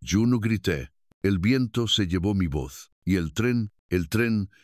Yo no grité. El viento se llevó mi voz, y el tren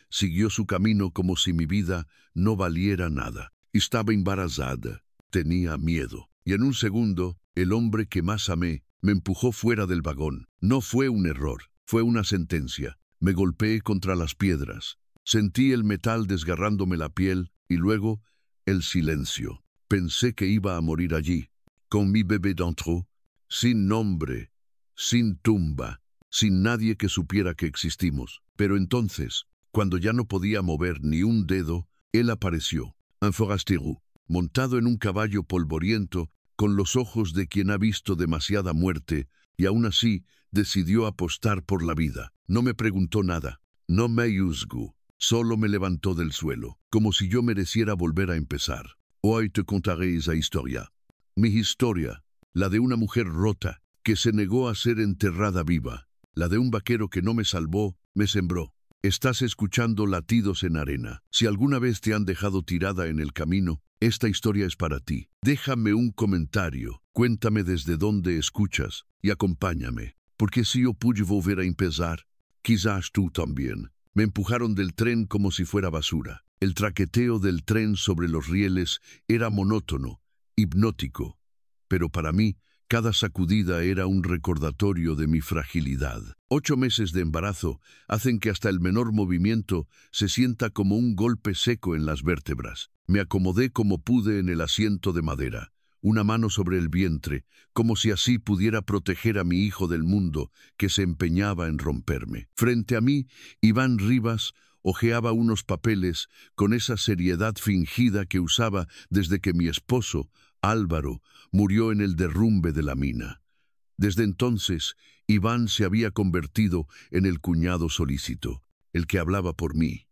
siguió su camino como si mi vida no valiera nada. Estaba embarazada, tenía miedo, y en un segundo, el hombre que más amé me empujó fuera del vagón. No fue un error, fue una sentencia. Me golpeé contra las piedras. Sentí el metal desgarrándome la piel, y luego, el silencio. Pensé que iba a morir allí, con mi bebé dentro, sin nombre, sin tumba, sin nadie que supiera que existimos. Pero entonces, cuando ya no podía mover ni un dedo, él apareció, un forastero, montado en un caballo polvoriento, con los ojos de quien ha visto demasiada muerte, y aún así decidió apostar por la vida. No me preguntó nada, no me juzgó, solo me levantó del suelo, como si yo mereciera volver a empezar. Hoy te contaré esa historia. Mi historia, la de una mujer rota, que se negó a ser enterrada viva, la de un vaquero que no me salvó, me sembró. Estás escuchando Latidos en Arena. Si alguna vez te han dejado tirada en el camino, esta historia es para ti. Déjame un comentario, cuéntame desde dónde escuchas y acompáñame. Porque si yo pude volver a empezar, quizás tú también. Me empujaron del tren como si fuera basura. El traqueteo del tren sobre los rieles era monótono, hipnótico. Pero para mí, cada sacudida era un recordatorio de mi fragilidad. 8 meses de embarazo hacen que hasta el menor movimiento se sienta como un golpe seco en las vértebras. Me acomodé como pude en el asiento de madera, una mano sobre el vientre, como si así pudiera proteger a mi hijo del mundo que se empeñaba en romperme. Frente a mí, Iván Rivas hojeaba unos papeles con esa seriedad fingida que usaba desde que mi esposo, Álvaro, murió en el derrumbe de la mina. Desde entonces, Iván se había convertido en el cuñado solícito, el que hablaba por mí,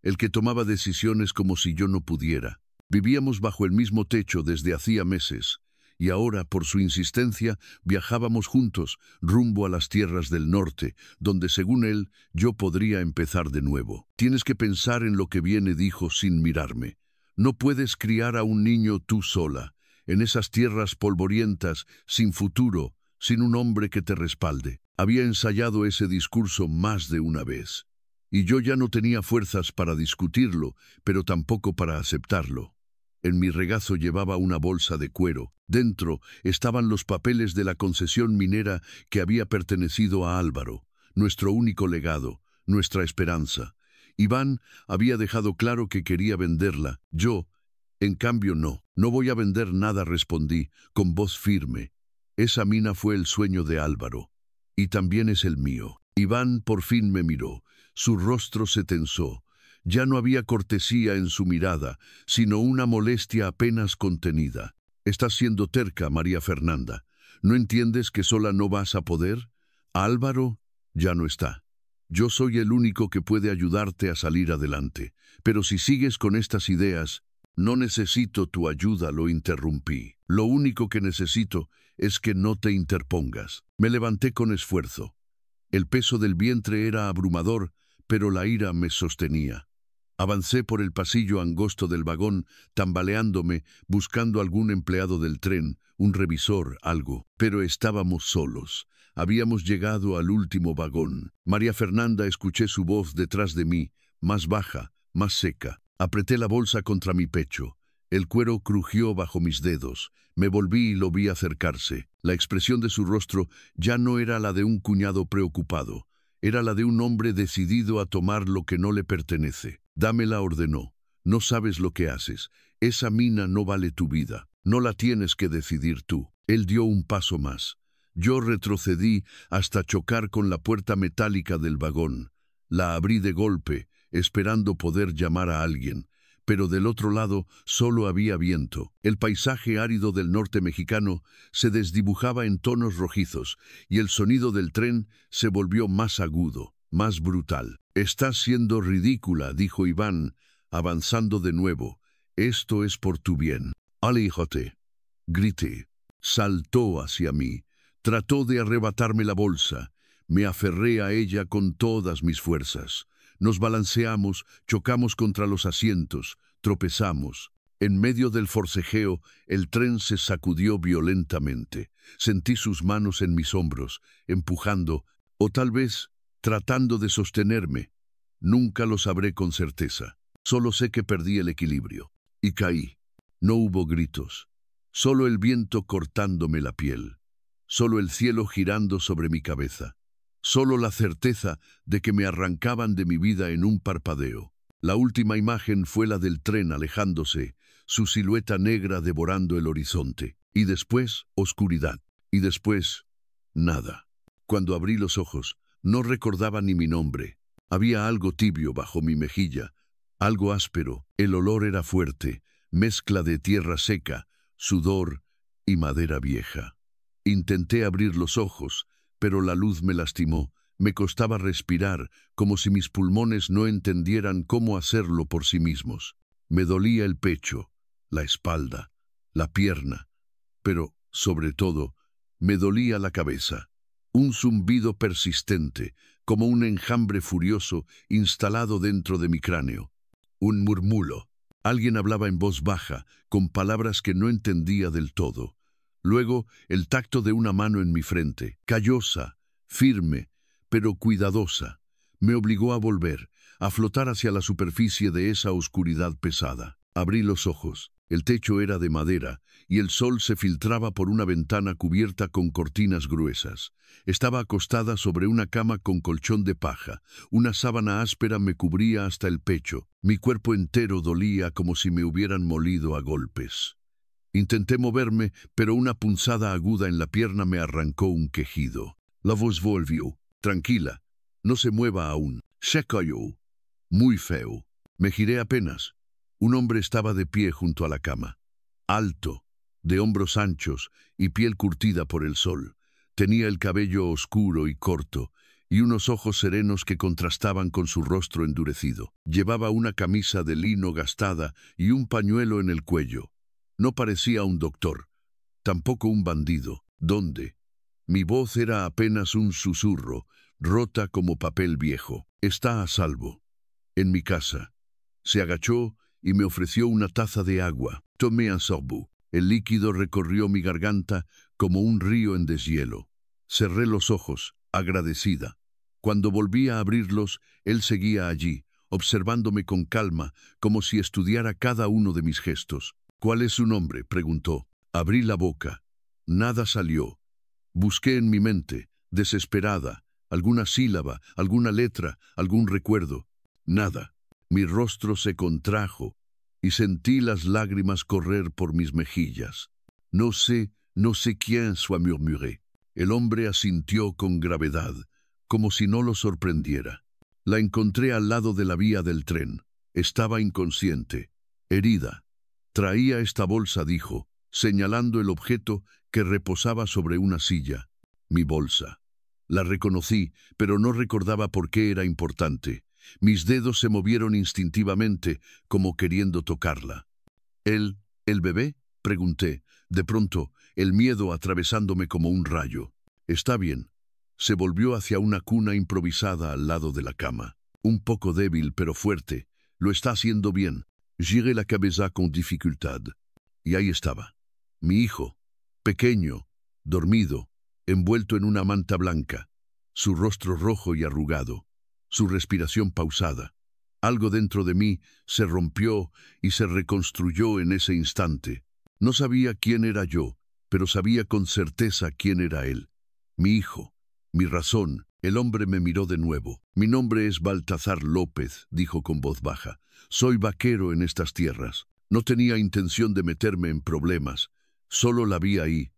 el que tomaba decisiones como si yo no pudiera. Vivíamos bajo el mismo techo desde hacía meses, y ahora, por su insistencia, viajábamos juntos rumbo a las tierras del norte, donde, según él, yo podría empezar de nuevo. Tienes que pensar en lo que viene, dijo sin mirarme. No puedes criar a un niño tú sola, en esas tierras polvorientas, sin futuro, sin un hombre que te respalde. Había ensayado ese discurso más de una vez, y yo ya no tenía fuerzas para discutirlo, pero tampoco para aceptarlo. En mi regazo llevaba una bolsa de cuero. Dentro estaban los papeles de la concesión minera que había pertenecido a Álvaro, nuestro único legado, nuestra esperanza. Iván había dejado claro que quería venderla. Yo, en cambio, no. No voy a vender nada, respondí, con voz firme. Esa mina fue el sueño de Álvaro, y también es el mío. Iván por fin me miró. Su rostro se tensó. Ya no había cortesía en su mirada, sino una molestia apenas contenida. Estás siendo terca, María Fernanda. ¿No entiendes que sola no vas a poder? Álvaro ya no está. Yo soy el único que puede ayudarte a salir adelante. Pero si sigues con estas ideas, no necesito tu ayuda, lo interrumpí. Lo único que necesito es que no te interpongas. Me levanté con esfuerzo. El peso del vientre era abrumador, pero la ira me sostenía. Avancé por el pasillo angosto del vagón, tambaleándome, buscando algún empleado del tren, un revisor, algo. Pero estábamos solos. Habíamos llegado al último vagón. María Fernanda, escuché su voz detrás de mí, más baja, más seca. Apreté la bolsa contra mi pecho. El cuero crujió bajo mis dedos. Me volví y lo vi acercarse. La expresión de su rostro ya no era la de un cuñado preocupado. Era la de un hombre decidido a tomar lo que no le pertenece. Dámela, ordenó. No sabes lo que haces. Esa mina no vale tu vida. No la tienes que decidir tú. Él dio un paso más. Yo retrocedí hasta chocar con la puerta metálica del vagón. La abrí de golpe, esperando poder llamar a alguien. Pero del otro lado solo había viento. El paisaje árido del norte mexicano se desdibujaba en tonos rojizos, y el sonido del tren se volvió más agudo, más brutal. Estás siendo ridícula, dijo Iván, avanzando de nuevo. Esto es por tu bien. Aléjate. Grité. Saltó hacia mí. Trató de arrebatarme la bolsa. Me aferré a ella con todas mis fuerzas. Nos balanceamos, chocamos contra los asientos, tropezamos. En medio del forcejeo, el tren se sacudió violentamente. Sentí sus manos en mis hombros, empujando, o tal vez tratando de sostenerme. Nunca lo sabré con certeza. Solo sé que perdí el equilibrio. Y caí. No hubo gritos. Solo el viento cortándome la piel. Solo el cielo girando sobre mi cabeza. Solo la certeza de que me arrancaban de mi vida en un parpadeo. La última imagen fue la del tren alejándose, su silueta negra devorando el horizonte. Y después, oscuridad. Y después, nada. Cuando abrí los ojos, no recordaba ni mi nombre. Había algo tibio bajo mi mejilla, algo áspero. El olor era fuerte, mezcla de tierra seca, sudor y madera vieja. Intenté abrir los ojos, pero la luz me lastimó. Me costaba respirar, como si mis pulmones no entendieran cómo hacerlo por sí mismos. Me dolía el pecho, la espalda, la pierna, pero, sobre todo, me dolía la cabeza. Un zumbido persistente, como un enjambre furioso instalado dentro de mi cráneo. Un murmulo. Alguien hablaba en voz baja, con palabras que no entendía del todo. Luego, el tacto de una mano en mi frente, callosa, firme, pero cuidadosa, me obligó a volver, a flotar hacia la superficie de esa oscuridad pesada. Abrí los ojos. El techo era de madera, y el sol se filtraba por una ventana cubierta con cortinas gruesas. Estaba acostada sobre una cama con colchón de paja. Una sábana áspera me cubría hasta el pecho. Mi cuerpo entero dolía como si me hubieran molido a golpes. Intenté moverme, pero una punzada aguda en la pierna me arrancó un quejido. La voz volvió. Tranquila, no se mueva aún. Se cayó. Muy feo. Me giré apenas. Un hombre estaba de pie junto a la cama. Alto, de hombros anchos y piel curtida por el sol. Tenía el cabello oscuro y corto, y unos ojos serenos que contrastaban con su rostro endurecido. Llevaba una camisa de lino gastada y un pañuelo en el cuello. No parecía un doctor, tampoco un bandido. ¿Dónde? Mi voz era apenas un susurro, rota como papel viejo. Está a salvo. En mi casa. Se agachó y me ofreció una taza de agua. Tomé un sorbo. El líquido recorrió mi garganta como un río en deshielo. Cerré los ojos, agradecida. Cuando volví a abrirlos, él seguía allí, observándome con calma, como si estudiara cada uno de mis gestos. «¿Cuál es su nombre?», preguntó. Abrí la boca. Nada salió. Busqué en mi mente, desesperada, alguna sílaba, alguna letra, algún recuerdo. Nada. Mi rostro se contrajo y sentí las lágrimas correr por mis mejillas. No sé quién soit murmuré. El hombre asintió con gravedad, como si no lo sorprendiera. La encontré al lado de la vía del tren. Estaba inconsciente, herida. Traía esta bolsa, dijo, señalando el objeto que reposaba sobre una silla. Mi bolsa. La reconocí, pero no recordaba por qué era importante. Mis dedos se movieron instintivamente, como queriendo tocarla. ¿El bebé?», pregunté. De pronto, el miedo atravesándome como un rayo. «Está bien». Se volvió hacia una cuna improvisada al lado de la cama. Un poco débil, pero fuerte. «Lo está haciendo bien». Giré la cabeza con dificultad. Y ahí estaba. Mi hijo, pequeño, dormido, envuelto en una manta blanca. Su rostro rojo y arrugado. Su respiración pausada. Algo dentro de mí se rompió y se reconstruyó en ese instante. No sabía quién era yo, pero sabía con certeza quién era él. Mi hijo, mi razón. El hombre me miró de nuevo. «Mi nombre es Baltazar López», dijo con voz baja. «Soy vaquero en estas tierras. No tenía intención de meterme en problemas. Solo la vi ahí,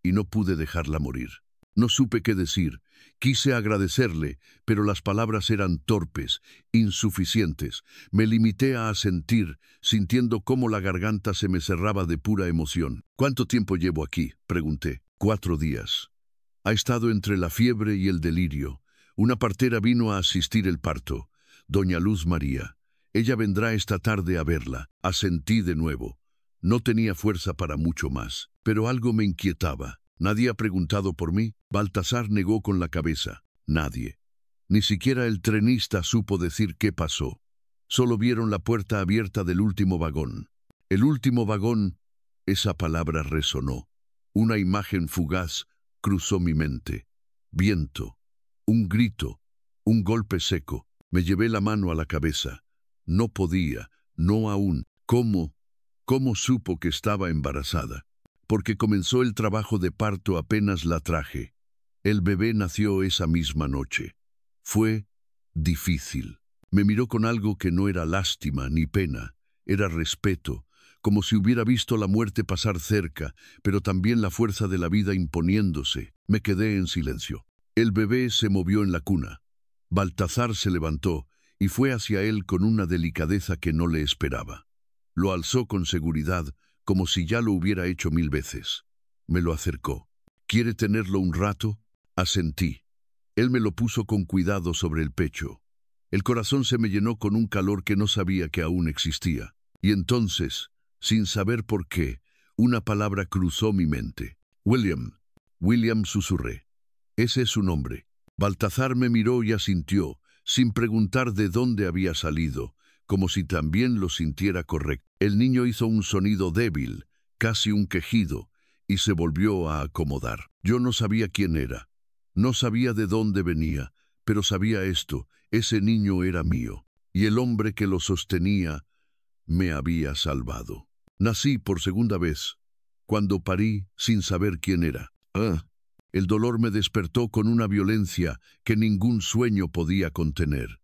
y no pude dejarla morir. No supe qué decir. Quise agradecerle, pero las palabras eran torpes, insuficientes. Me limité a asentir, sintiendo cómo la garganta se me cerraba de pura emoción. «¿Cuánto tiempo llevo aquí?», pregunté. «4 días». Ha estado entre la fiebre y el delirio. Una partera vino a asistir el parto, doña Luz María. Ella vendrá esta tarde a verla. Asentí de nuevo. No tenía fuerza para mucho más, pero algo me inquietaba. «¿Nadie ha preguntado por mí?». Baltasar negó con la cabeza. «Nadie». Ni siquiera el trenista supo decir qué pasó. Solo vieron la puerta abierta del último vagón. El último vagón, esa palabra resonó. Una imagen fugaz cruzó mi mente. Viento, un grito, un golpe seco. Me llevé la mano a la cabeza. No podía, no aún. ¿Cómo? ¿Cómo supo que estaba embarazada? Porque comenzó el trabajo de parto apenas la traje. El bebé nació esa misma noche. Fue difícil. Me miró con algo que no era lástima ni pena, era respeto, como si hubiera visto la muerte pasar cerca, pero también la fuerza de la vida imponiéndose. Me quedé en silencio. El bebé se movió en la cuna. Baltazar se levantó y fue hacia él con una delicadeza que no le esperaba. Lo alzó con seguridad, como si ya lo hubiera hecho 1000 veces. Me lo acercó. ¿Quiere tenerlo un rato? Asentí. Él me lo puso con cuidado sobre el pecho. El corazón se me llenó con un calor que no sabía que aún existía. Y entonces, sin saber por qué, una palabra cruzó mi mente. William. William, susurré. Ese es su nombre. Baltazar me miró y asintió, sin preguntar de dónde había salido, como si también lo sintiera correcto. El niño hizo un sonido débil, casi un quejido, y se volvió a acomodar. Yo no sabía quién era. No sabía de dónde venía, pero sabía esto, ese niño era mío, y el hombre que lo sostenía me había salvado. Nací por segunda vez, cuando parí sin saber quién era. El dolor me despertó con una violencia que ningún sueño podía contener.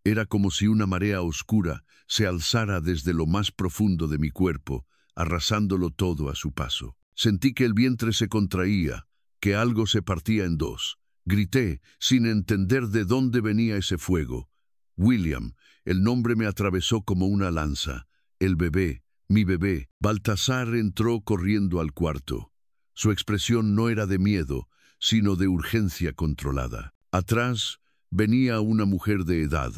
Era como si una marea oscura se alzara desde lo más profundo de mi cuerpo, arrasándolo todo a su paso. Sentí que el vientre se contraía, que algo se partía en dos. Grité, sin entender de dónde venía ese fuego. William, el nombre me atravesó como una lanza. El bebé, mi bebé. Baltazar entró corriendo al cuarto. Su expresión no era de miedo, sino de urgencia controlada. Atrás venía una mujer de edad,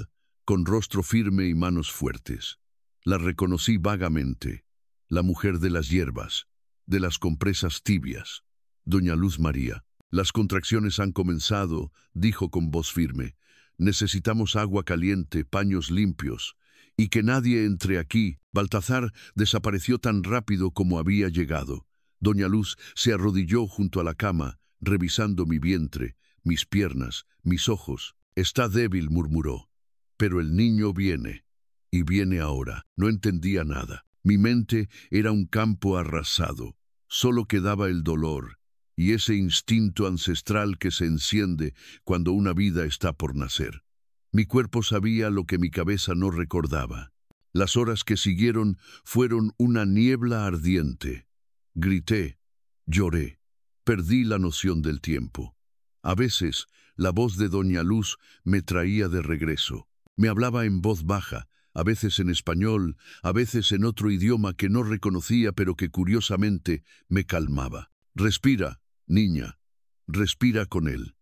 con rostro firme y manos fuertes. La reconocí vagamente. La mujer de las hierbas, de las compresas tibias. Doña Luz María. Las contracciones han comenzado, dijo con voz firme. Necesitamos agua caliente, paños limpios. Y que nadie entre aquí. Baltazar desapareció tan rápido como había llegado. Doña Luz se arrodilló junto a la cama, revisando mi vientre, mis piernas, mis ojos. Está débil, murmuró. Pero el niño viene. Y viene ahora. No entendía nada. Mi mente era un campo arrasado. Solo quedaba el dolor y ese instinto ancestral que se enciende cuando una vida está por nacer. Mi cuerpo sabía lo que mi cabeza no recordaba. Las horas que siguieron fueron una niebla ardiente. Grité, lloré, perdí la noción del tiempo. A veces, la voz de Doña Luz me traía de regreso. Me hablaba en voz baja, a veces en español, a veces en otro idioma que no reconocía pero que curiosamente me calmaba. Respira, niña, respira con él.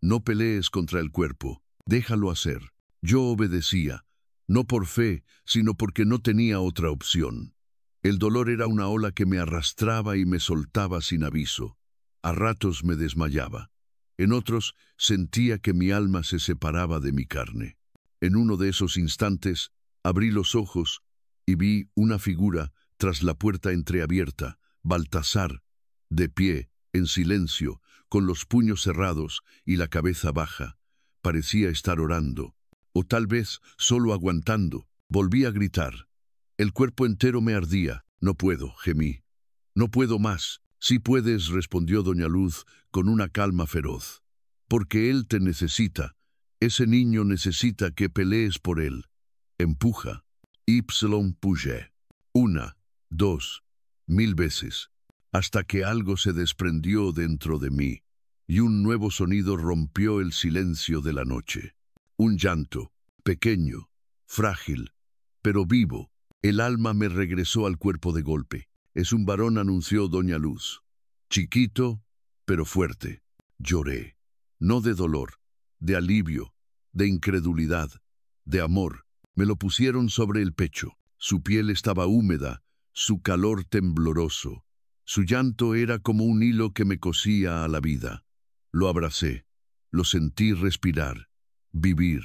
No pelees contra el cuerpo, déjalo hacer. Yo obedecía, no por fe, sino porque no tenía otra opción. El dolor era una ola que me arrastraba y me soltaba sin aviso. A ratos me desmayaba. En otros sentía que mi alma se separaba de mi carne. En uno de esos instantes, abrí los ojos y vi una figura tras la puerta entreabierta, Baltazar, de pie, en silencio, con los puños cerrados y la cabeza baja. Parecía estar orando, o tal vez solo aguantando. Volví a gritar. El cuerpo entero me ardía. No puedo, gemí. No puedo más. Sí puedes, respondió Doña Luz con una calma feroz. Porque él te necesita. Ese niño necesita que pelees por él. Empuja. Puje. 1, 2, 1000 veces, hasta que algo se desprendió dentro de mí, y un nuevo sonido rompió el silencio de la noche. Un llanto, pequeño, frágil, pero vivo. El alma me regresó al cuerpo de golpe. Es un varón, anunció Doña Luz. Chiquito, pero fuerte. Lloré. No de dolor, de alivio, de incredulidad, de amor. Me lo pusieron sobre el pecho. Su piel estaba húmeda, su calor tembloroso. Su llanto era como un hilo que me cosía a la vida. Lo abracé, lo sentí respirar, vivir.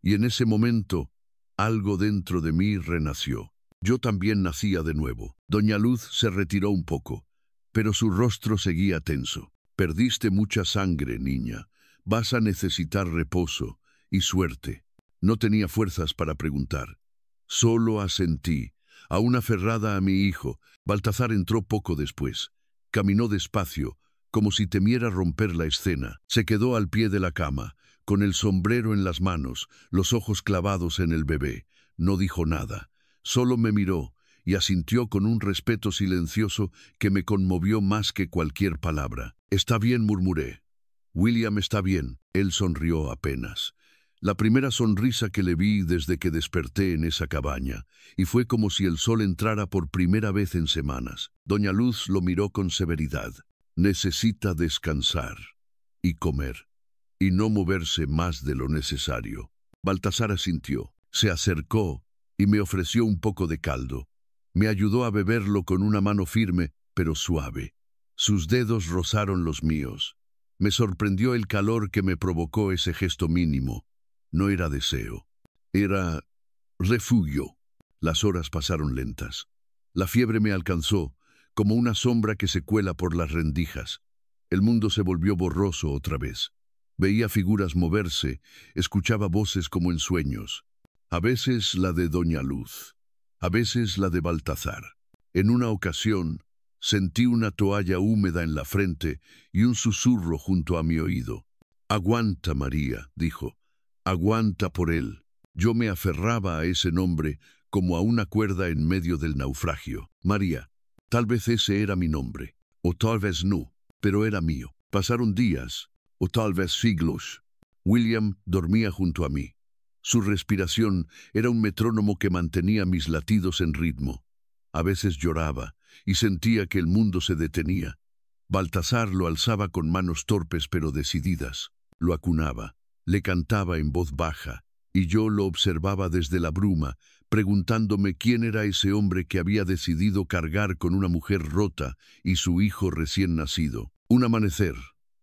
Y en ese momento, algo dentro de mí renació. Yo también nacía de nuevo. Doña Luz se retiró un poco, pero su rostro seguía tenso. Perdiste mucha sangre, niña. Vas a necesitar reposo y suerte. No tenía fuerzas para preguntar. Solo asentí, aún aferrada a mi hijo. Baltazar entró poco después. Caminó despacio, como si temiera romper la escena. Se quedó al pie de la cama, con el sombrero en las manos, los ojos clavados en el bebé. No dijo nada. Solo me miró y asintió con un respeto silencioso que me conmovió más que cualquier palabra. «Está bien», murmuré. «William está bien». Él sonrió apenas. La primera sonrisa que le vi desde que desperté en esa cabaña, y fue como si el sol entrara por primera vez en semanas. Doña Luz lo miró con severidad. «Necesita descansar y comer, y no moverse más de lo necesario». Baltasar asintió. Se acercó y me ofreció un poco de caldo. Me ayudó a beberlo con una mano firme, pero suave. Sus dedos rozaron los míos. Me sorprendió el calor que me provocó ese gesto mínimo. No era deseo. Era refugio. Las horas pasaron lentas. La fiebre me alcanzó, como una sombra que se cuela por las rendijas. El mundo se volvió borroso otra vez. Veía figuras moverse, escuchaba voces como en sueños. A veces la de Doña Luz, a veces la de Baltazar. En una ocasión, sentí una toalla húmeda en la frente y un susurro junto a mi oído. «Aguanta, María», dijo. «Aguanta por él». Yo me aferraba a ese nombre como a una cuerda en medio del naufragio. María. Tal vez ese era mi nombre, o tal vez no, pero era mío. Pasaron días, o tal vez siglos. William dormía junto a mí. Su respiración era un metrónomo que mantenía mis latidos en ritmo. A veces lloraba y sentía que el mundo se detenía. Baltasar lo alzaba con manos torpes pero decididas. Lo acunaba, le cantaba en voz baja, y yo lo observaba desde la bruma, preguntándome quién era ese hombre que había decidido cargar con una mujer rota y su hijo recién nacido. Un amanecer,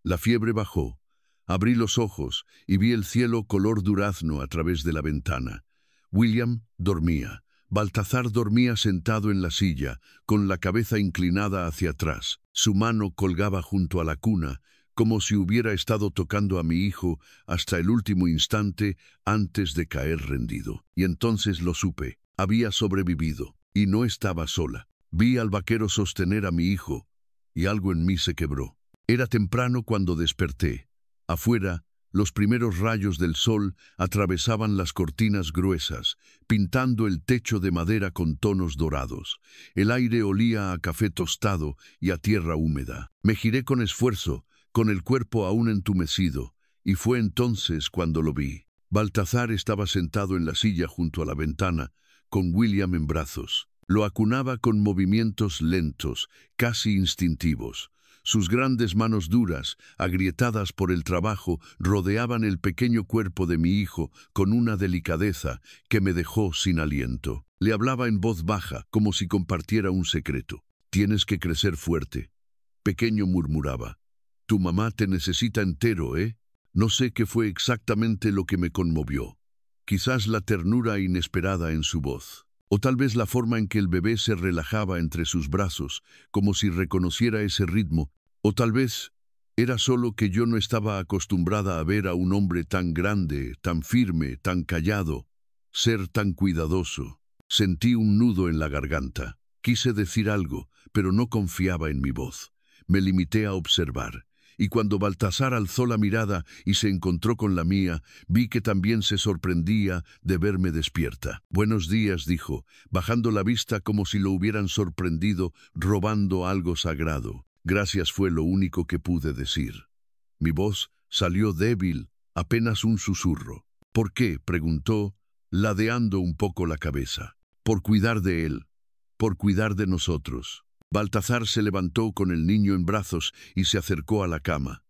la fiebre bajó. Abrí los ojos y vi el cielo color durazno a través de la ventana. William dormía. Baltazar dormía sentado en la silla, con la cabeza inclinada hacia atrás. Su mano colgaba junto a la cuna, como si hubiera estado tocando a mi hijo hasta el último instante antes de caer rendido. Y entonces lo supe. Había sobrevivido, y no estaba sola. Vi al vaquero sostener a mi hijo, y algo en mí se quebró. Era temprano cuando desperté. Afuera, los primeros rayos del sol atravesaban las cortinas gruesas, pintando el techo de madera con tonos dorados. El aire olía a café tostado y a tierra húmeda. Me giré con esfuerzo, con el cuerpo aún entumecido, y fue entonces cuando lo vi. Baltazar estaba sentado en la silla junto a la ventana, con William en brazos. Lo acunaba con movimientos lentos, casi instintivos. Sus grandes manos duras, agrietadas por el trabajo, rodeaban el pequeño cuerpo de mi hijo con una delicadeza que me dejó sin aliento. Le hablaba en voz baja, como si compartiera un secreto. «Tienes que crecer fuerte». Pequeño, murmuraba. «Tu mamá te necesita entero, ¿eh?» No sé qué fue exactamente lo que me conmovió. Quizás la ternura inesperada en su voz. O tal vez la forma en que el bebé se relajaba entre sus brazos, como si reconociera ese ritmo. O tal vez era solo que yo no estaba acostumbrada a ver a un hombre tan grande, tan firme, tan callado, ser tan cuidadoso. Sentí un nudo en la garganta. Quise decir algo, pero no confiaba en mi voz. Me limité a observar. Y cuando Baltasar alzó la mirada y se encontró con la mía, vi que también se sorprendía de verme despierta. «Buenos días», dijo, bajando la vista como si lo hubieran sorprendido robando algo sagrado. «Gracias», fue lo único que pude decir. Mi voz salió débil, apenas un susurro. «¿Por qué?», preguntó, ladeando un poco la cabeza. «Por cuidar de él, por cuidar de nosotros». Baltazar se levantó con el niño en brazos y se acercó a la cama.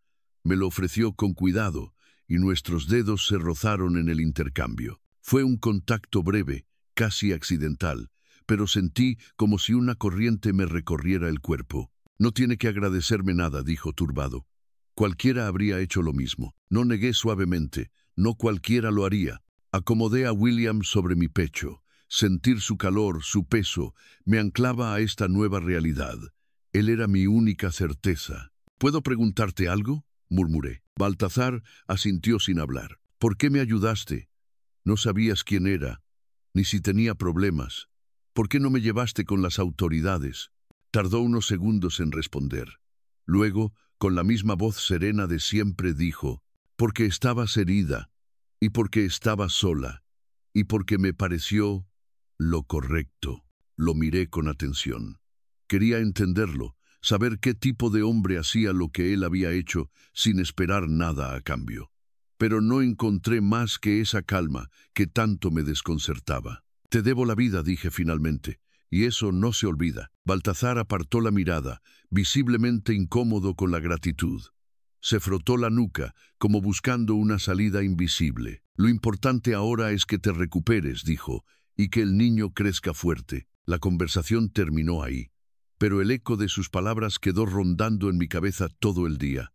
Me lo ofreció con cuidado, y nuestros dedos se rozaron en el intercambio. Fue un contacto breve, casi accidental, pero sentí como si una corriente me recorriera el cuerpo. «No tiene que agradecerme nada», dijo turbado. «Cualquiera habría hecho lo mismo». No negué suavemente. «No cualquiera lo haría». Acomodé a William sobre mi pecho. Sentir su calor, su peso, me anclaba a esta nueva realidad. Él era mi única certeza. ¿Puedo preguntarte algo?, murmuré. Baltazar asintió sin hablar. ¿Por qué me ayudaste? No sabías quién era, ni si tenía problemas. ¿Por qué no me llevaste con las autoridades? Tardó unos segundos en responder. Luego, con la misma voz serena de siempre, dijo: porque estabas herida, y porque estabas sola, y porque me pareció lo correcto. Lo miré con atención. Quería entenderlo, saber qué tipo de hombre hacía lo que él había hecho sin esperar nada a cambio. Pero no encontré más que esa calma que tanto me desconcertaba. Te debo la vida, dije finalmente, y eso no se olvida. Baltazar apartó la mirada, visiblemente incómodo con la gratitud. Se frotó la nuca, como buscando una salida invisible. Lo importante ahora es que te recuperes, dijo, y que el niño crezca fuerte. La conversación terminó ahí, pero el eco de sus palabras quedó rondando en mi cabeza todo el día.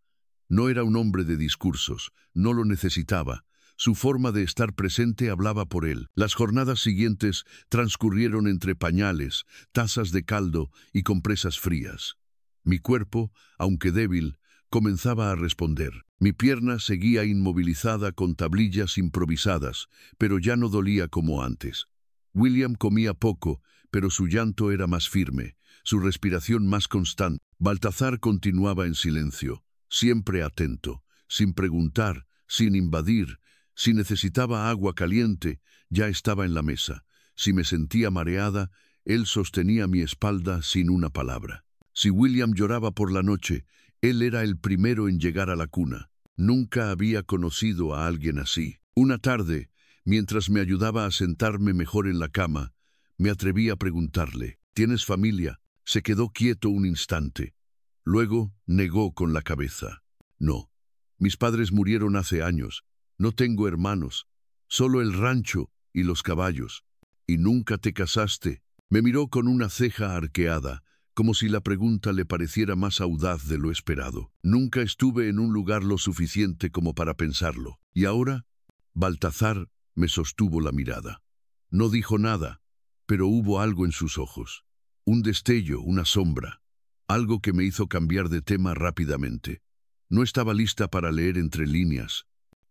No era un hombre de discursos, no lo necesitaba. Su forma de estar presente hablaba por él. Las jornadas siguientes transcurrieron entre pañales, tazas de caldo y compresas frías. Mi cuerpo, aunque débil, comenzaba a responder. Mi pierna seguía inmovilizada con tablillas improvisadas, pero ya no dolía como antes. William comía poco, pero su llanto era más firme, su respiración más constante. Baltazar continuaba en silencio, siempre atento, sin preguntar, sin invadir. Si necesitaba agua caliente, ya estaba en la mesa. Si me sentía mareada, él sostenía mi espalda sin una palabra. Si William lloraba por la noche, él era el primero en llegar a la cuna. Nunca había conocido a alguien así. Una tarde, mientras me ayudaba a sentarme mejor en la cama, me atreví a preguntarle: ¿tienes familia? Se quedó quieto un instante. Luego negó con la cabeza. No, mis padres murieron hace años. No tengo hermanos, solo el rancho y los caballos. ¿Y nunca te casaste? Me miró con una ceja arqueada, como si la pregunta le pareciera más audaz de lo esperado. Nunca estuve en un lugar lo suficiente como para pensarlo. ¿Y ahora? Baltazar me sostuvo la mirada. No dijo nada, pero hubo algo en sus ojos. Un destello, una sombra. Algo que me hizo cambiar de tema rápidamente. No estaba lista para leer entre líneas.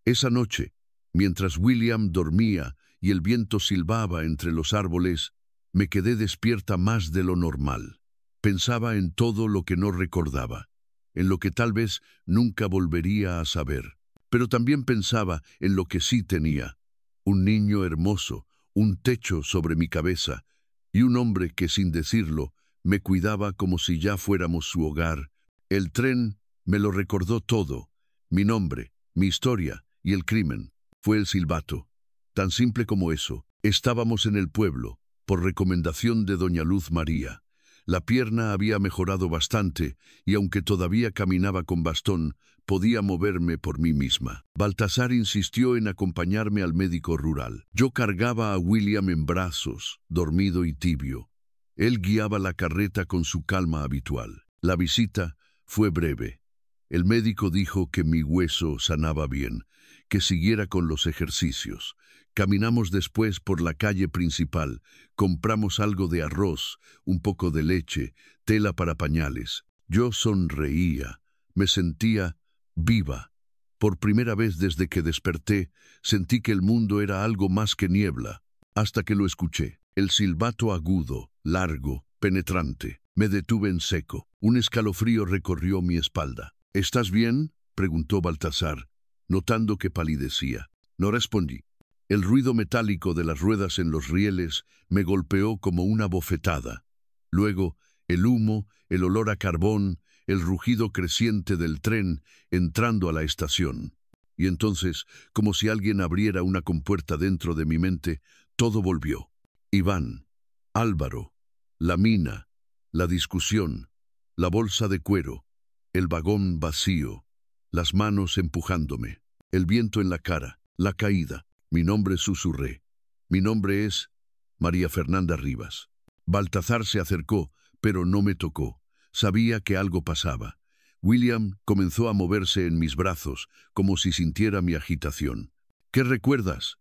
Esa noche, mientras William dormía y el viento silbaba entre los árboles, me quedé despierta más de lo normal. Pensaba en todo lo que no recordaba, en lo que tal vez nunca volvería a saber. Pero también pensaba en lo que sí tenía: un niño hermoso, un techo sobre mi cabeza, y un hombre que, sin decirlo, me cuidaba como si ya fuéramos su hogar. El tren me lo recordó todo: mi nombre, mi historia y el crimen. Fue el silbato. Tan simple como eso. Estábamos en el pueblo, por recomendación de doña Luz María. La pierna había mejorado bastante, y aunque todavía caminaba con bastón, podía moverme por mí misma. Baltazar insistió en acompañarme al médico rural. Yo cargaba a William en brazos, dormido y tibio. Él guiaba la carreta con su calma habitual. La visita fue breve. El médico dijo que mi hueso sanaba bien, que siguiera con los ejercicios. Caminamos después por la calle principal, compramos algo de arroz, un poco de leche, tela para pañales. Yo sonreía, me sentía viva. Por primera vez desde que desperté, sentí que el mundo era algo más que niebla, hasta que lo escuché. El silbato agudo, largo, penetrante. Me detuve en seco. Un escalofrío recorrió mi espalda. ¿Estás bien?, preguntó Baltazar, notando que palidecía. No respondí. El ruido metálico de las ruedas en los rieles me golpeó como una bofetada. Luego, el humo, el olor a carbón, el rugido creciente del tren entrando a la estación. Y entonces, como si alguien abriera una compuerta dentro de mi mente, todo volvió. Iván, Álvaro, la mina, la discusión, la bolsa de cuero, el vagón vacío, las manos empujándome, el viento en la cara, la caída. Mi nombre, susurré. Mi nombre es María Fernanda Rivas. Baltazar se acercó, pero no me tocó. Sabía que algo pasaba. William comenzó a moverse en mis brazos, como si sintiera mi agitación. ¿Qué recuerdas?,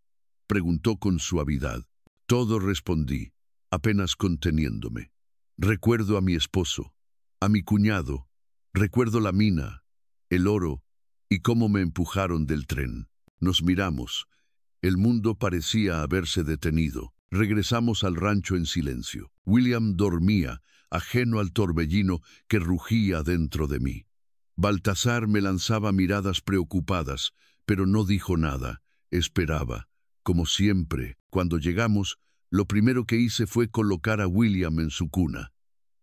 preguntó con suavidad. Todo respondí, apenas conteniéndome. Recuerdo a mi esposo, a mi cuñado, recuerdo la mina, el oro y cómo me empujaron del tren. Nos miramos. El mundo parecía haberse detenido. Regresamos al rancho en silencio. William dormía, ajeno al torbellino que rugía dentro de mí. Baltasar me lanzaba miradas preocupadas, pero no dijo nada. Esperaba. Como siempre, cuando llegamos, lo primero que hice fue colocar a William en su cuna.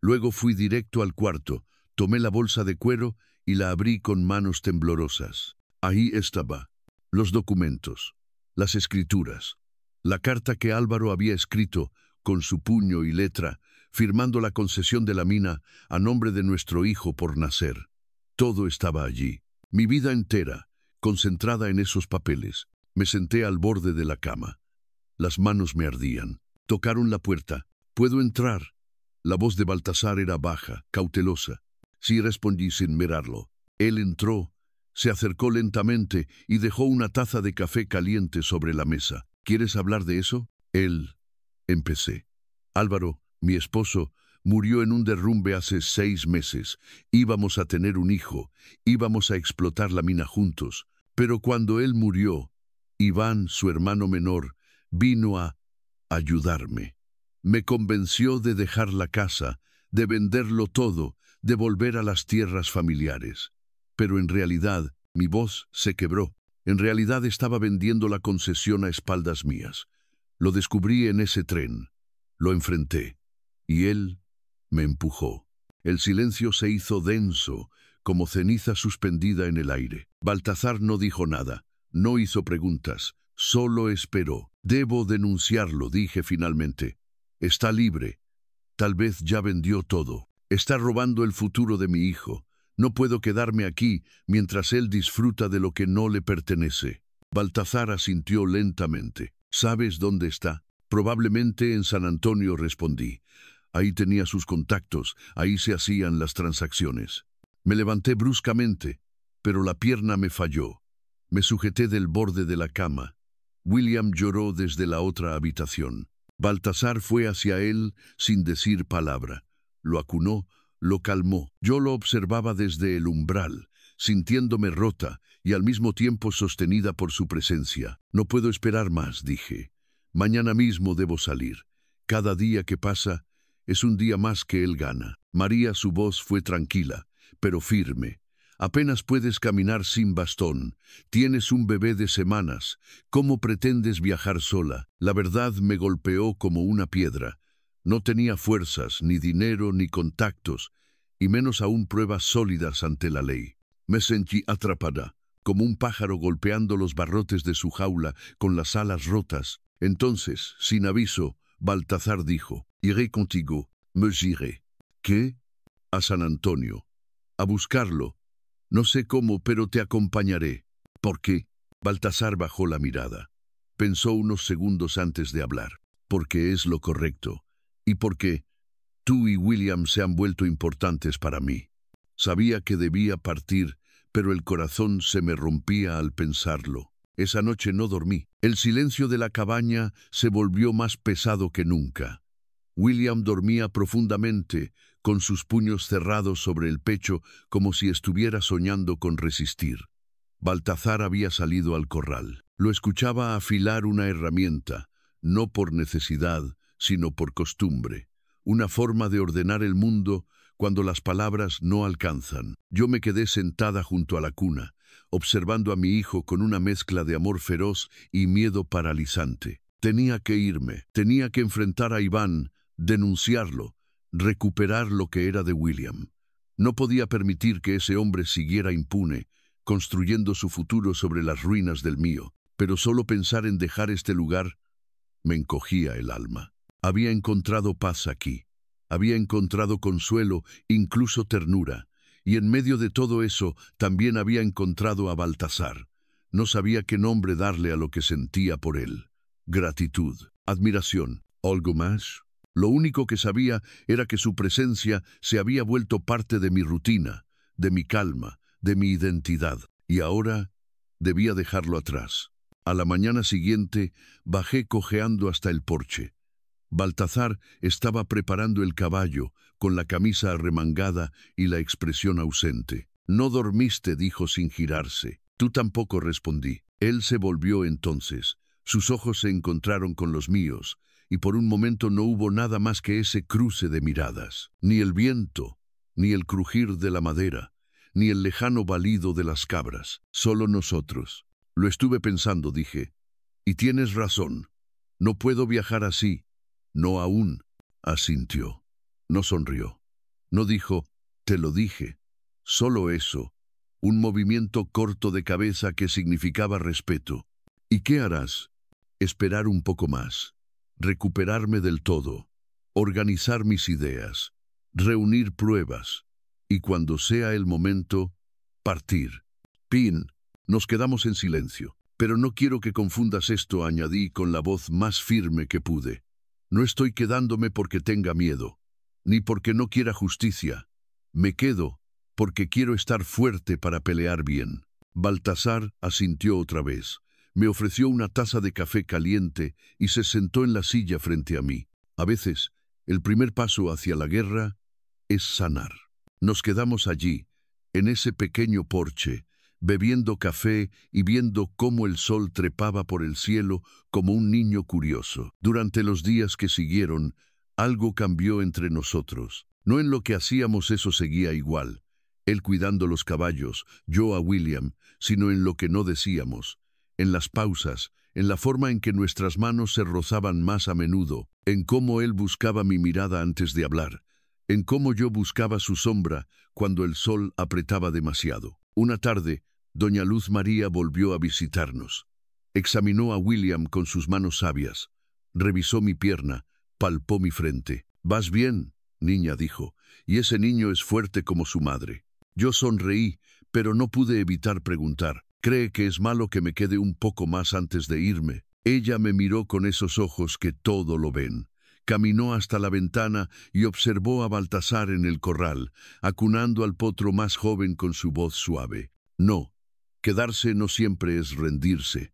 Luego fui directo al cuarto, tomé la bolsa de cuero y la abrí con manos temblorosas. Ahí estaba. Los documentos, las escrituras, la carta que Álvaro había escrito con su puño y letra, firmando la concesión de la mina a nombre de nuestro hijo por nacer. Todo estaba allí, mi vida entera, concentrada en esos papeles. Me senté al borde de la cama. Las manos me ardían. Tocaron la puerta. «¿Puedo entrar?» La voz de Baltasar era baja, cautelosa. Sí, respondí sin mirarlo. Él entró, se acercó lentamente y dejó una taza de café caliente sobre la mesa. «¿Quieres hablar de eso?» Empecé. Álvaro, mi esposo, murió en un derrumbe hace 6 meses. Íbamos a tener un hijo, íbamos a explotar la mina juntos. Pero cuando él murió, Iván, su hermano menor, vino a ayudarme. Me convenció de dejar la casa, de venderlo todo, de volver a las tierras familiares. Pero en realidad, mi voz se quebró. En realidad estaba vendiendo la concesión a espaldas mías. Lo descubrí en ese tren. Lo enfrenté. Y él me empujó. El silencio se hizo denso, como ceniza suspendida en el aire. Baltasar no dijo nada, no hizo preguntas, solo esperó. «Debo denunciarlo», dije finalmente. «Está libre. Tal vez ya vendió todo. Está robando el futuro de mi hijo. No puedo quedarme aquí mientras él disfruta de lo que no le pertenece». Baltasar asintió lentamente. «¿Sabes dónde está?» «Probablemente en San Antonio», respondí. Ahí tenía sus contactos, ahí se hacían las transacciones. Me levanté bruscamente, pero la pierna me falló. Me sujeté del borde de la cama. William lloró desde la otra habitación. Baltasar fue hacia él sin decir palabra. Lo acunó, lo calmó. Yo lo observaba desde el umbral, sintiéndome rota y al mismo tiempo sostenida por su presencia. «No puedo esperar más», dije. «Mañana mismo debo salir. Cada día que pasa es un día más que él gana». María, su voz fue tranquila, pero firme. «Apenas puedes caminar sin bastón. Tienes un bebé de semanas. ¿Cómo pretendes viajar sola?» La verdad me golpeó como una piedra. No tenía fuerzas, ni dinero, ni contactos, y menos aún pruebas sólidas ante la ley. Me sentí atrapada, como un pájaro golpeando los barrotes de su jaula con las alas rotas. Entonces, sin aviso, Baltasar dijo: «Iré contigo, me iré». «¿Qué?» «A San Antonio. A buscarlo. No sé cómo, pero te acompañaré». «¿Por qué?» Baltasar bajó la mirada. Pensó unos segundos antes de hablar. «Porque es lo correcto. Y porque tú y William se han vuelto importantes para mí». Sabía que debía partir, pero el corazón se me rompía al pensarlo. Esa noche no dormí. El silencio de la cabaña se volvió más pesado que nunca. William dormía profundamente, con sus puños cerrados sobre el pecho, como si estuviera soñando con resistir. Baltasar había salido al corral. Lo escuchaba afilar una herramienta, no por necesidad, sino por costumbre. Una forma de ordenar el mundo cuando las palabras no alcanzan. Yo me quedé sentada junto a la cuna, observando a mi hijo con una mezcla de amor feroz y miedo paralizante. Tenía que irme, tenía que enfrentar a Iván, denunciarlo, recuperar lo que era de William. No podía permitir que ese hombre siguiera impune, construyendo su futuro sobre las ruinas del mío. Pero solo pensar en dejar este lugar me encogía el alma. Había encontrado paz aquí. Había encontrado consuelo, incluso ternura. Y en medio de todo eso también había encontrado a Baltasar. No sabía qué nombre darle a lo que sentía por él. Gratitud, admiración, ¿algo más? Lo único que sabía era que su presencia se había vuelto parte de mi rutina, de mi calma, de mi identidad. Y ahora debía dejarlo atrás. A la mañana siguiente bajé cojeando hasta el porche. Baltazar estaba preparando el caballo, con la camisa arremangada y la expresión ausente. «No dormiste», dijo sin girarse. «Tú tampoco», respondí. Él se volvió entonces. Sus ojos se encontraron con los míos, y por un momento no hubo nada más que ese cruce de miradas. Ni el viento, ni el crujir de la madera, ni el lejano balido de las cabras. Solo nosotros. «Lo estuve pensando», dije. «Y tienes razón. No puedo viajar así». «No aún», asintió. No sonrió. No dijo, «Te lo dije». Solo eso. Un movimiento corto de cabeza que significaba respeto. «¿Y qué harás?» «Esperar un poco más. Recuperarme del todo. Organizar mis ideas. Reunir pruebas. Y cuando sea el momento, partir». «Pin». Nos quedamos en silencio. «Pero no quiero que confundas esto», añadí con la voz más firme que pude. «No estoy quedándome porque tenga miedo, ni porque no quiera justicia. Me quedo porque quiero estar fuerte para pelear bien». Baltazar asintió otra vez. Me ofreció una taza de café caliente y se sentó en la silla frente a mí. A veces, el primer paso hacia la guerra es sanar. Nos quedamos allí, en ese pequeño porche, bebiendo café y viendo cómo el sol trepaba por el cielo como un niño curioso. Durante los días que siguieron, algo cambió entre nosotros. No en lo que hacíamos, eso seguía igual. Él cuidando los caballos, yo a William, sino en lo que no decíamos, en las pausas, en la forma en que nuestras manos se rozaban más a menudo, en cómo él buscaba mi mirada antes de hablar, en cómo yo buscaba su sombra cuando el sol apretaba demasiado. Una tarde, doña Luz María volvió a visitarnos. Examinó a William con sus manos sabias, revisó mi pierna, palpó mi frente. «¿Vas bien, niña?», dijo, «y ese niño es fuerte como su madre». Yo sonreí, pero no pude evitar preguntar, «¿Cree que es malo que me quede un poco más antes de irme?». Ella me miró con esos ojos que todo lo ven. Caminó hasta la ventana y observó a Baltazar en el corral, acunando al potro más joven con su voz suave. «No, quedarse no siempre es rendirse.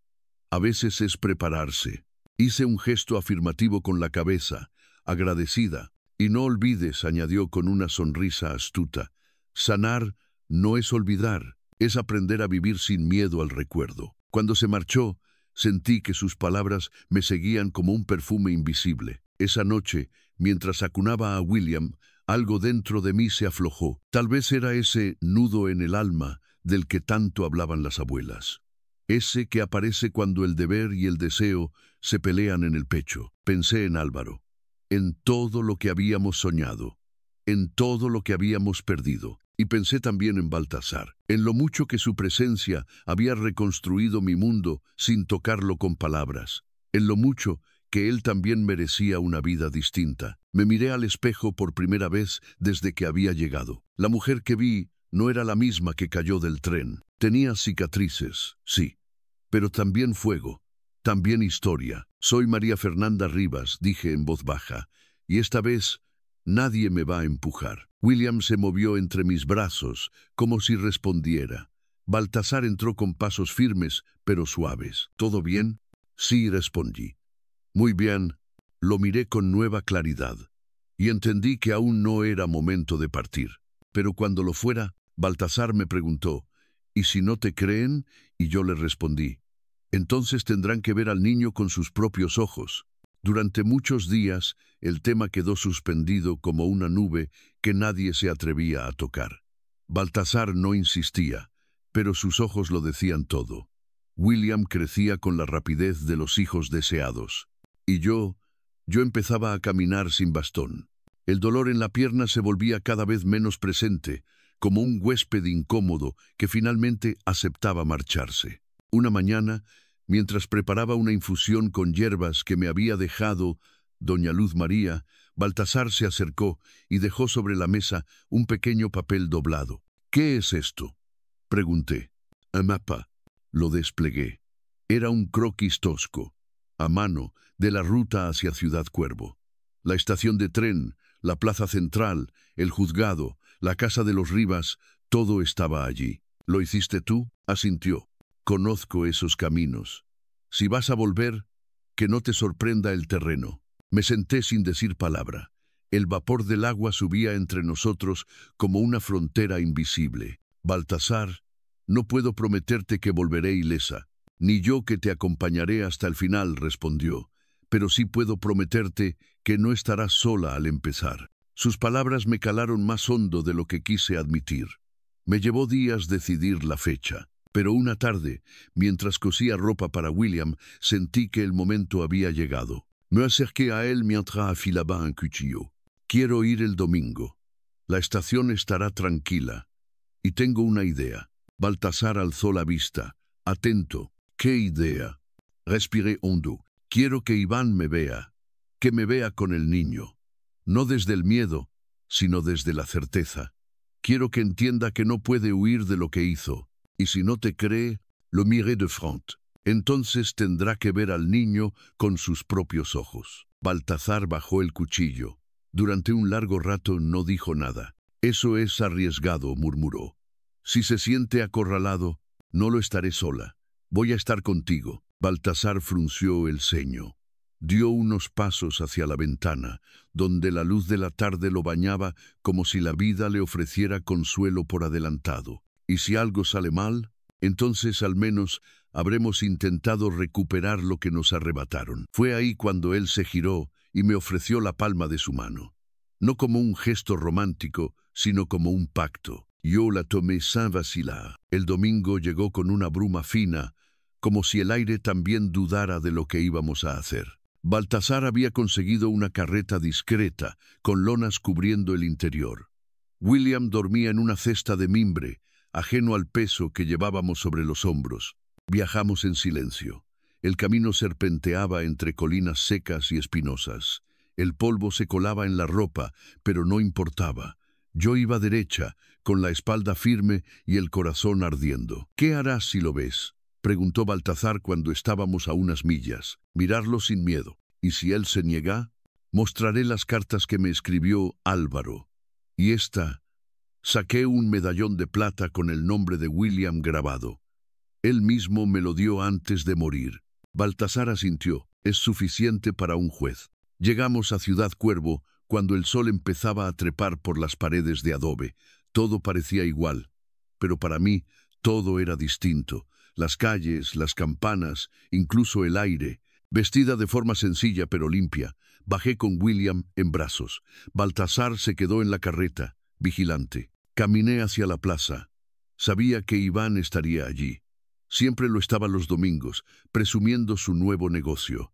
A veces es prepararse». Hice un gesto afirmativo con la cabeza, agradecida. «Y no olvides», añadió con una sonrisa astuta, «sanar no es olvidar, es aprender a vivir sin miedo al recuerdo». Cuando se marchó, sentí que sus palabras me seguían como un perfume invisible. Esa noche, mientras acunaba a William, algo dentro de mí se aflojó. Tal vez era ese nudo en el alma del que tanto hablaban las abuelas. Ese que aparece cuando el deber y el deseo se pelean en el pecho. Pensé en Álvaro, en todo lo que habíamos soñado, en todo lo que habíamos perdido. Y pensé también en Baltazar, en lo mucho que su presencia había reconstruido mi mundo sin tocarlo con palabras, en lo mucho que él también merecía una vida distinta. Me miré al espejo por primera vez desde que había llegado. La mujer que vi no era la misma que cayó del tren. Tenía cicatrices, sí, pero también fuego, también historia. «Soy María Fernanda Rivas», dije en voz baja, «y esta vez nadie me va a empujar». William se movió entre mis brazos, como si respondiera. Baltazar entró con pasos firmes, pero suaves. «¿Todo bien?» «Sí», respondí. «Muy bien». Lo miré con nueva claridad, y entendí que aún no era momento de partir. Pero cuando lo fuera, Baltazar me preguntó, «¿Y si no te creen?». Y yo le respondí, «Entonces tendrán que ver al niño con sus propios ojos». Durante muchos días, el tema quedó suspendido como una nube que nadie se atrevía a tocar. Baltazar no insistía, pero sus ojos lo decían todo. William crecía con la rapidez de los hijos deseados. Y yo empezaba a caminar sin bastón. El dolor en la pierna se volvía cada vez menos presente, como un huésped incómodo que finalmente aceptaba marcharse. Una mañana, mientras preparaba una infusión con hierbas que me había dejado doña Luz María, Baltazar se acercó y dejó sobre la mesa un pequeño papel doblado. «¿Qué es esto?», pregunté. «Un mapa». Lo desplegué. Era un croquis tosco, a mano, de la ruta hacia Ciudad Cuervo. La estación de tren, la plaza central, el juzgado, la casa de los Rivas, todo estaba allí. «¿Lo hiciste tú?», asintió. «Conozco esos caminos. Si vas a volver, que no te sorprenda el terreno». Me senté sin decir palabra. El vapor del agua subía entre nosotros como una frontera invisible. Baltasar, no puedo prometerte que volveré ilesa, ni yo que te acompañaré hasta el final, respondió, pero sí puedo prometerte que no estarás sola al empezar. Sus palabras me calaron más hondo de lo que quise admitir. Me llevó días decidir la fecha, pero una tarde, mientras cosía ropa para William, sentí que el momento había llegado. Me acerqué a él mientras afilaba un cuchillo. Quiero ir el domingo. La estación estará tranquila. Y tengo una idea. Baltasar alzó la vista. Atento. ¿Qué idea? Respiré hondo. Quiero que Iván me vea. Que me vea con el niño. No desde el miedo, sino desde la certeza. Quiero que entienda que no puede huir de lo que hizo. Y si no te cree, lo miré de frente. Entonces tendrá que ver al niño con sus propios ojos. Baltasar bajó el cuchillo. Durante un largo rato no dijo nada. Eso es arriesgado, murmuró. Si se siente acorralado, no lo estaré sola. Voy a estar contigo. Baltasar frunció el ceño. Dio unos pasos hacia la ventana, donde la luz de la tarde lo bañaba como si la vida le ofreciera consuelo por adelantado. ¿Y si algo sale mal? Entonces al menos habremos intentado recuperar lo que nos arrebataron. Fue ahí cuando él se giró y me ofreció la palma de su mano. No como un gesto romántico, sino como un pacto. Yo la tomé sin vacilar. El domingo llegó con una bruma fina, como si el aire también dudara de lo que íbamos a hacer. Baltasar había conseguido una carreta discreta, con lonas cubriendo el interior. William dormía en una cesta de mimbre, ajeno al peso que llevábamos sobre los hombros. Viajamos en silencio. El camino serpenteaba entre colinas secas y espinosas. El polvo se colaba en la ropa, pero no importaba. Yo iba derecha, con la espalda firme y el corazón ardiendo. «¿Qué harás si lo ves?», preguntó Baltasar cuando estábamos a unas millas. «Mirarlo sin miedo. Y si él se niega, mostraré las cartas que me escribió Álvaro. Y esta...». Saqué un medallón de plata con el nombre de William grabado. Él mismo me lo dio antes de morir. Baltasar asintió. Es suficiente para un juez. Llegamos a Ciudad Cuervo cuando el sol empezaba a trepar por las paredes de adobe. Todo parecía igual, pero para mí todo era distinto. Las calles, las campanas, incluso el aire. Vestida de forma sencilla pero limpia, bajé con William en brazos. Baltasar se quedó en la carreta, vigilante. Caminé hacia la plaza. Sabía que Iván estaría allí. Siempre lo estaba los domingos, presumiendo su nuevo negocio.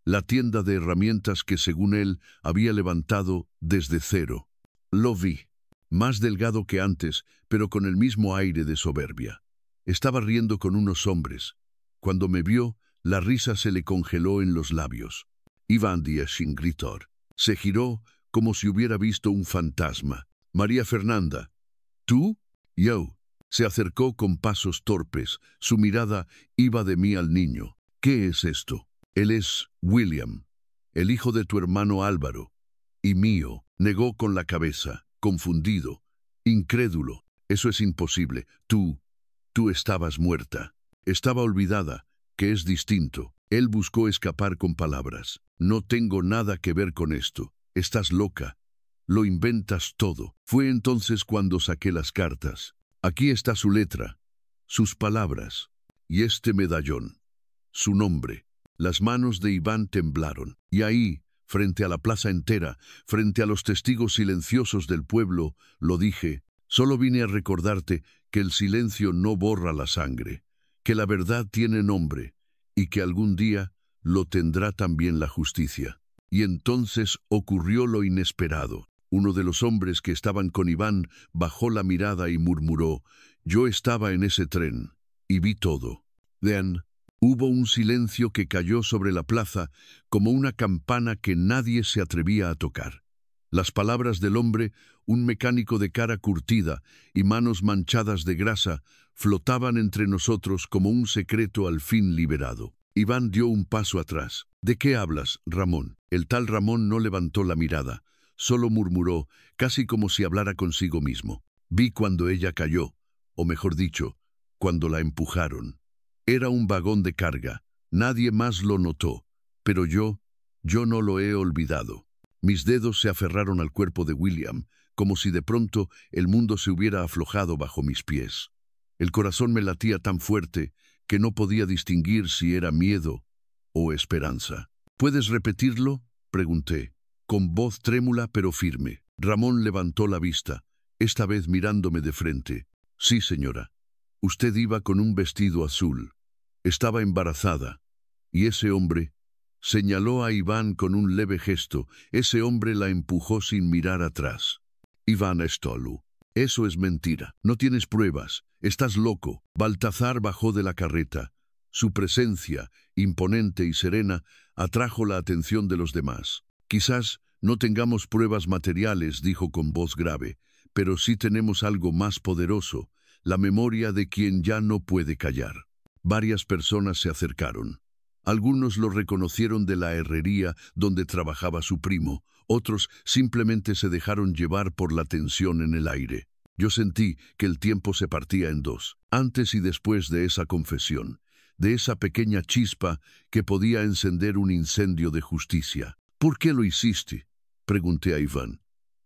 La tienda de herramientas que, según él, había levantado desde cero. Lo vi, más delgado que antes, pero con el mismo aire de soberbia. Estaba riendo con unos hombres. Cuando me vio, la risa se le congeló en los labios. Iván Díaz gritó. Se giró como si hubiera visto un fantasma. «María Fernanda». «¿Tú?» «Yo». Se acercó con pasos torpes. Su mirada iba de mí al niño. «¿Qué es esto?» «Él es William, el hijo de tu hermano Álvaro, y mío», negó con la cabeza, confundido, incrédulo. «Eso es imposible. Tú estabas muerta. Estaba olvidada, que es distinto». Él buscó escapar con palabras. «No tengo nada que ver con esto. Estás loca. Lo inventas todo». Fue entonces cuando saqué las cartas. Aquí está su letra, sus palabras, y este medallón, su nombre. Las manos de Iván temblaron, y ahí, frente a la plaza entera, frente a los testigos silenciosos del pueblo, lo dije: «Solo vine a recordarte que el silencio no borra la sangre, que la verdad tiene nombre, y que algún día lo tendrá también la justicia». Y entonces ocurrió lo inesperado. Uno de los hombres que estaban con Iván bajó la mirada y murmuró: «Yo estaba en ese tren, y vi todo». Hubo un silencio que cayó sobre la plaza como una campana que nadie se atrevía a tocar. Las palabras del hombre, un mecánico de cara curtida y manos manchadas de grasa, flotaban entre nosotros como un secreto al fin liberado. Iván dio un paso atrás. «¿De qué hablas, Ramón?» El tal Ramón no levantó la mirada, solo murmuró, casi como si hablara consigo mismo: «Vi cuando ella cayó, o mejor dicho, cuando la empujaron. Era un vagón de carga, nadie más lo notó, pero yo Yo no lo he olvidado. Mis dedos se aferraron al cuerpo de William, como si de pronto el mundo se hubiera aflojado bajo mis pies. El corazón me latía tan fuerte que no podía distinguir si era miedo o esperanza. ¿Puedes repetirlo?, pregunté, con voz trémula pero firme. Ramón levantó la vista, esta vez mirándome de frente. Sí, señora. Usted iba con un vestido azul. Estaba embarazada. Y ese hombre, señaló a Iván con un leve gesto, ese hombre la empujó sin mirar atrás. Iván Stolu. Eso es mentira. No tienes pruebas. Estás loco. Baltazar bajó de la carreta. Su presencia, imponente y serena, atrajo la atención de los demás. Quizás no tengamos pruebas materiales, dijo con voz grave, pero sí tenemos algo más poderoso, la memoria de quien ya no puede callar. Varias personas se acercaron. Algunos lo reconocieron de la herrería donde trabajaba su primo, otros simplemente se dejaron llevar por la tensión en el aire. Yo sentí que el tiempo se partía en dos, antes y después de esa confesión, de esa pequeña chispa que podía encender un incendio de justicia. ¿Por qué lo hiciste?, pregunté a Iván.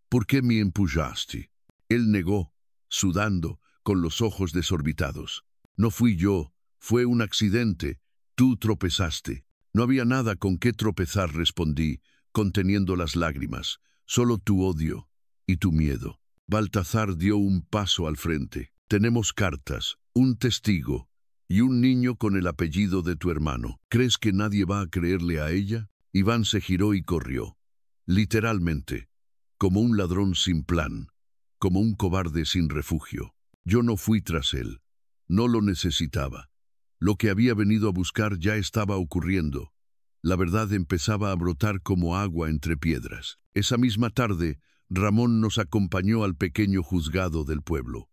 ¿Por qué me empujaste? Él negó, sudando, con los ojos desorbitados. No fui yo, fue un accidente. Tú tropezaste. No había nada con qué tropezar, respondí, conteniendo las lágrimas. Solo tu odio y tu miedo. Baltazar dio un paso al frente. Tenemos cartas, un testigo y un niño con el apellido de tu hermano. ¿Crees que nadie va a creerle a ella? Iván se giró y corrió. Literalmente, como un ladrón sin plan, como un cobarde sin refugio. Yo no fui tras él. No lo necesitaba. Lo que había venido a buscar ya estaba ocurriendo. La verdad empezaba a brotar como agua entre piedras. Esa misma tarde, Ramón nos acompañó al pequeño juzgado del pueblo.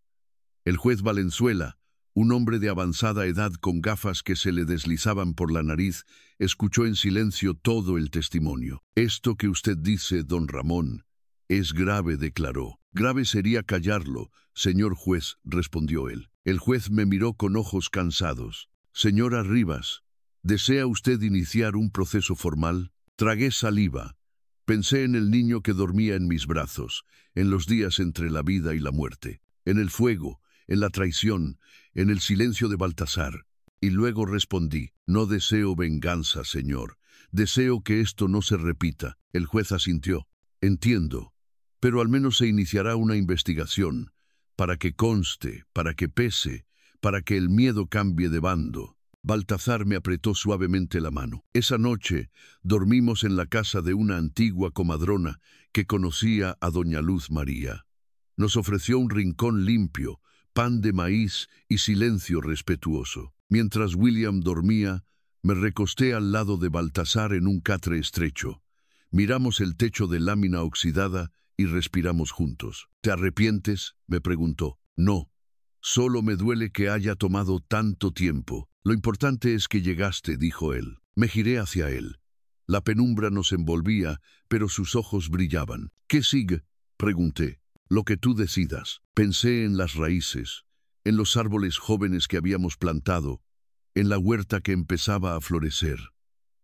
El juez Valenzuela, un hombre de avanzada edad con gafas que se le deslizaban por la nariz, escuchó en silencio todo el testimonio. Esto que usted dice, don Ramón, es grave, declaró. Grave sería callarlo, señor juez, respondió él. El juez me miró con ojos cansados. Señora Rivas, ¿desea usted iniciar un proceso formal? Tragué saliva. Pensé en el niño que dormía en mis brazos, en los días entre la vida y la muerte, en el fuego, en la traición, en el silencio de Baltazar. Y luego respondí, no deseo venganza, señor. Deseo que esto no se repita. El juez asintió. Entiendo, pero al menos se iniciará una investigación, para que conste, para que pese, para que el miedo cambie de bando. Baltazar me apretó suavemente la mano. Esa noche dormimos en la casa de una antigua comadrona que conocía a doña Luz María. Nos ofreció un rincón limpio, pan de maíz y silencio respetuoso. Mientras William dormía, me recosté al lado de Baltazar en un catre estrecho. Miramos el techo de lámina oxidada y respiramos juntos. ¿Te arrepientes?, me preguntó. No, solo me duele que haya tomado tanto tiempo. Lo importante es que llegaste, dijo él. Me giré hacia él. La penumbra nos envolvía, pero sus ojos brillaban. ¿Qué sigue?, pregunté. Lo que tú decidas. Pensé en las raíces, en los árboles jóvenes que habíamos plantado, en la huerta que empezaba a florecer,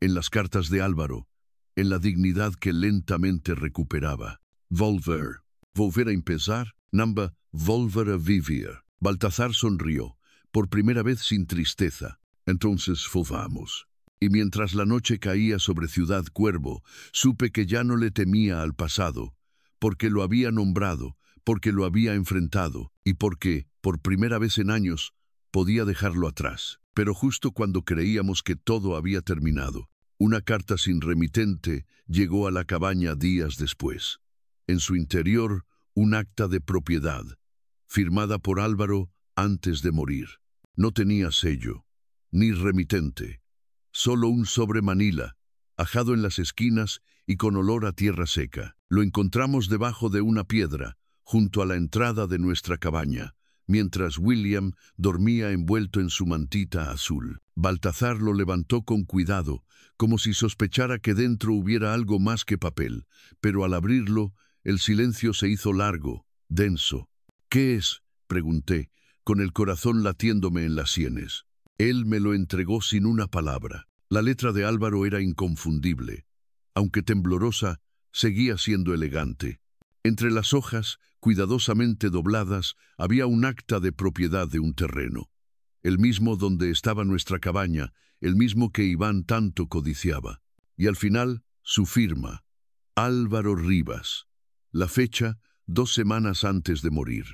en las cartas de Álvaro, en la dignidad que lentamente recuperaba. Volver a empezar, volver a vivir. Baltazar sonrió, por primera vez sin tristeza. Entonces volvamos. Y mientras la noche caía sobre Ciudad Cuervo, supe que ya no le temía al pasado, porque lo había nombrado, porque lo había enfrentado, y porque, por primera vez en años, podía dejarlo atrás. Pero justo cuando creíamos que todo había terminado, una carta sin remitente llegó a la cabaña días después. En su interior, un acta de propiedad, firmada por Álvaro antes de morir. No tenía sello, ni remitente, solo un sobre Manila, ajado en las esquinas y con olor a tierra seca. Lo encontramos debajo de una piedra, junto a la entrada de nuestra cabaña, mientras William dormía envuelto en su mantita azul. Baltazar lo levantó con cuidado, como si sospechara que dentro hubiera algo más que papel, pero al abrirlo, el silencio se hizo largo, denso. ¿Qué es?, pregunté, con el corazón latiéndome en las sienes. Él me lo entregó sin una palabra. La letra de Álvaro era inconfundible. aunque temblorosa, seguía siendo elegante. Entre las hojas, cuidadosamente dobladas, había un acta de propiedad de un terreno. El mismo donde estaba nuestra cabaña, el mismo que Iván tanto codiciaba. Y al final, su firma, Álvaro Rivas. La fecha, 2 semanas antes de morir.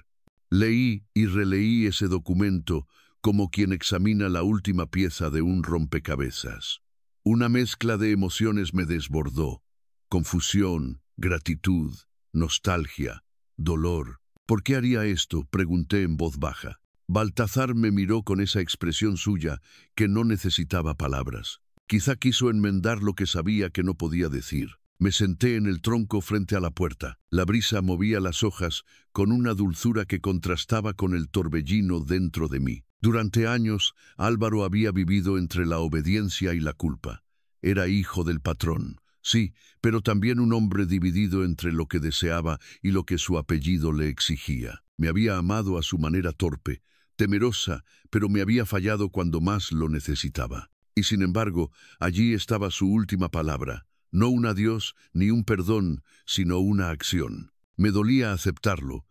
Leí y releí ese documento como quien examina la última pieza de un rompecabezas. Una mezcla de emociones me desbordó. Confusión, gratitud, nostalgia, dolor. ¿Por qué haría esto?, pregunté en voz baja. Baltazar me miró con esa expresión suya que no necesitaba palabras. Quizá quiso enmendar lo que sabía que no podía decir. Me senté en el tronco frente a la puerta. La brisa movía las hojas con una dulzura que contrastaba con el torbellino dentro de mí. Durante años, Álvaro había vivido entre la obediencia y la culpa. Era hijo del patrón, sí, pero también un hombre dividido entre lo que deseaba y lo que su apellido le exigía. Me había amado a su manera torpe, temerosa, pero me había fallado cuando más lo necesitaba. Y sin embargo, allí estaba su última palabra. No un adiós ni un perdón, sino una acción. Me dolía aceptarlo,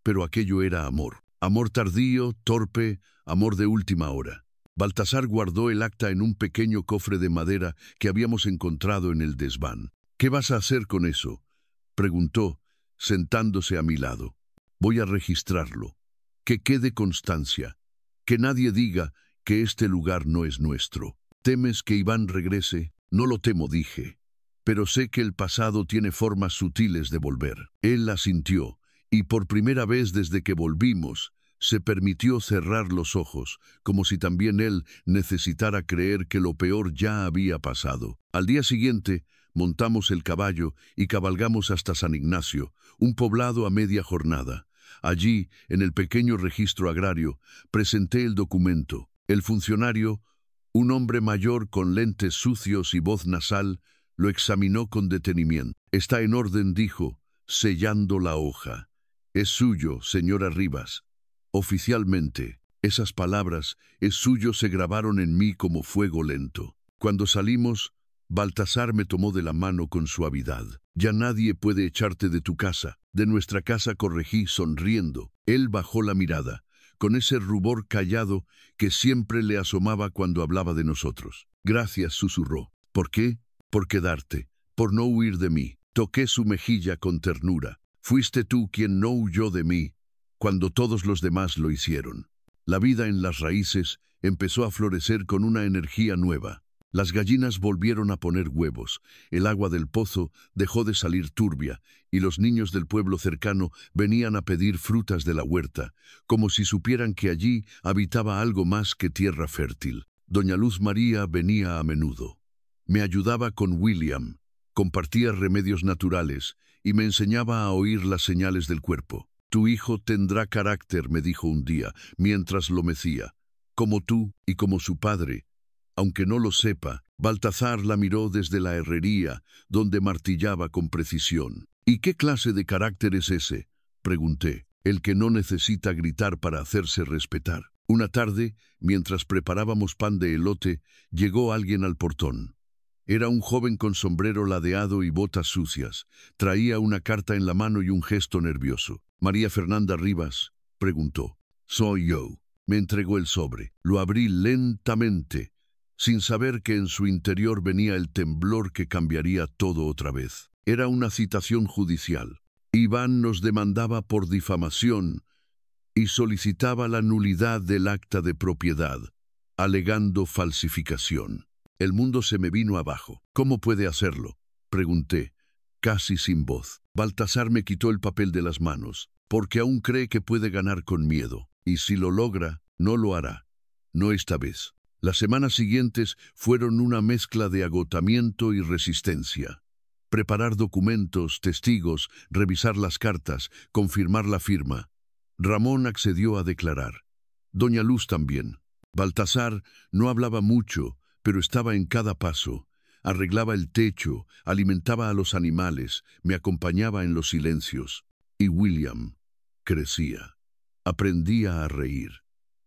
pero aquello era amor. Amor tardío, torpe, amor de última hora. Baltasar guardó el acta en un pequeño cofre de madera que habíamos encontrado en el desván. «¿Qué vas a hacer con eso?», preguntó, sentándose a mi lado. «Voy a registrarlo. Que quede constancia. Que nadie diga que este lugar no es nuestro. ¿Temes que Iván regrese?». «No lo temo», dije. «Pero sé que el pasado tiene formas sutiles de volver». Él asintió, y por primera vez desde que volvimos, se permitió cerrar los ojos, como si también él necesitara creer que lo peor ya había pasado. Al día siguiente, montamos el caballo y cabalgamos hasta San Ignacio, un poblado a media jornada. Allí, en el pequeño registro agrario, presenté el documento. El funcionario, un hombre mayor con lentes sucios y voz nasal, lo examinó con detenimiento. «Está en orden», dijo, sellando la hoja. «Es suyo, señora Rivas». Oficialmente, esas palabras, «es suyo», se grabaron en mí como fuego lento. Cuando salimos, Baltasar me tomó de la mano con suavidad. «Ya nadie puede echarte de tu casa». «De nuestra casa», corregí, sonriendo. Él bajó la mirada, con ese rubor callado que siempre le asomaba cuando hablaba de nosotros. «Gracias», susurró. «¿Por qué?». «Por quedarte, por no huir de mí». Toqué su mejilla con ternura. «Fuiste tú quien no huyó de mí, cuando todos los demás lo hicieron». La vida en las raíces empezó a florecer con una energía nueva. Las gallinas volvieron a poner huevos, el agua del pozo dejó de salir turbia, y los niños del pueblo cercano venían a pedir frutas de la huerta, como si supieran que allí habitaba algo más que tierra fértil. Doña Luz María venía a menudo. Me ayudaba con William, compartía remedios naturales y me enseñaba a oír las señales del cuerpo. «Tu hijo tendrá carácter», me dijo un día, mientras lo mecía, «como tú y como su padre». Aunque no lo sepa, Baltazar la miró desde la herrería, donde martillaba con precisión. «¿Y qué clase de carácter es ese?», pregunté. «El que no necesita gritar para hacerse respetar». Una tarde, mientras preparábamos pan de elote, llegó alguien al portón. Era un joven con sombrero ladeado y botas sucias. Traía una carta en la mano y un gesto nervioso. «¿María Fernanda Rivas?», preguntó. «Soy yo». Me entregó el sobre. Lo abrí lentamente, sin saber que en su interior venía el temblor que cambiaría todo otra vez. Era una citación judicial. Iván nos demandaba por difamación y solicitaba la nulidad del acta de propiedad, alegando falsificación. El mundo se me vino abajo. «¿Cómo puede hacerlo?», pregunté, casi sin voz. Baltasar me quitó el papel de las manos, «porque aún cree que puede ganar con miedo, y si lo logra, no lo hará. No esta vez». Las semanas siguientes fueron una mezcla de agotamiento y resistencia. Preparar documentos, testigos, revisar las cartas, confirmar la firma. Ramón accedió a declarar. Doña Luz también. Baltasar no hablaba mucho, pero estaba en cada paso. Arreglaba el techo, alimentaba a los animales, me acompañaba en los silencios. Y William crecía. Aprendía a reír,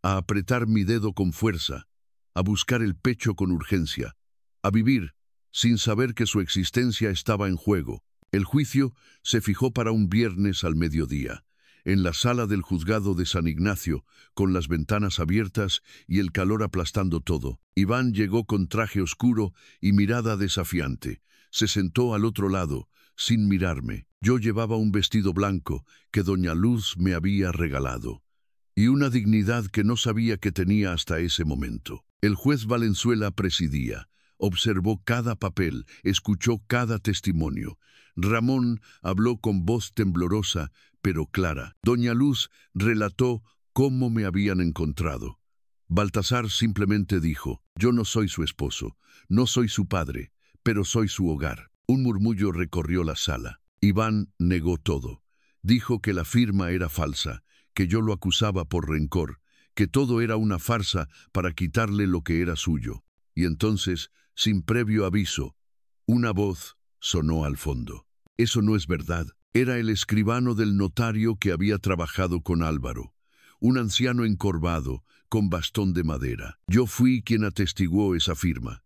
a apretar mi dedo con fuerza, a buscar el pecho con urgencia, a vivir sin saber que su existencia estaba en juego. El juicio se fijó para un viernes al mediodía, en la sala del juzgado de San Ignacio, con las ventanas abiertas y el calor aplastando todo. Iván llegó con traje oscuro y mirada desafiante. Se sentó al otro lado, sin mirarme. Yo llevaba un vestido blanco que doña Luz me había regalado, y una dignidad que no sabía que tenía hasta ese momento. El juez Valenzuela presidía. Observó cada papel, escuchó cada testimonio. Ramón habló con voz temblorosa, pero clara. Doña Luz relató cómo me habían encontrado. Baltasar simplemente dijo: yo no soy su esposo, no soy su padre, pero soy su hogar. Un murmullo recorrió la sala. Iván negó todo. Dijo que la firma era falsa, que yo lo acusaba por rencor, que todo era una farsa para quitarle lo que era suyo. Y entonces, sin previo aviso, una voz sonó al fondo. Eso no es verdad. Era el escribano del notario que había trabajado con Álvaro, un anciano encorvado, con bastón de madera. Yo fui quien atestiguó esa firma.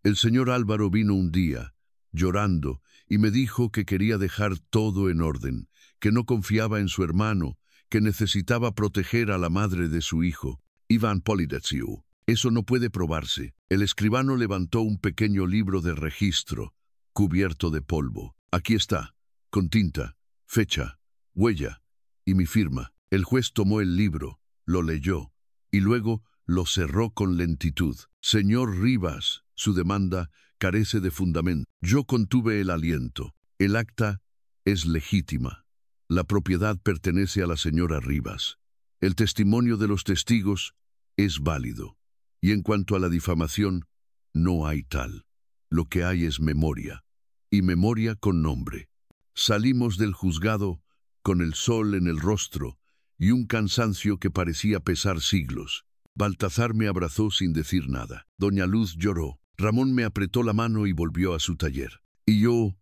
El señor Álvaro vino un día, llorando, y me dijo que quería dejar todo en orden, que no confiaba en su hermano, que necesitaba proteger a la madre de su hijo, Iván Polidetsiu. Eso no puede probarse. El escribano levantó un pequeño libro de registro, cubierto de polvo. Aquí está, con tinta, fecha, huella y mi firma. El juez tomó el libro, lo leyó y luego lo cerró con lentitud. Señor Rivas, su demanda carece de fundamento. Yo contuve el aliento. El acta es legítima. La propiedad pertenece a la señora Rivas. El testimonio de los testigos es válido. Y en cuanto a la difamación, no hay tal. Lo que hay es memoria, y memoria con nombre. Salimos del juzgado con el sol en el rostro y un cansancio que parecía pesar siglos. Baltasar me abrazó sin decir nada. Doña Luz lloró. Ramón me apretó la mano y volvió a su taller. Y yo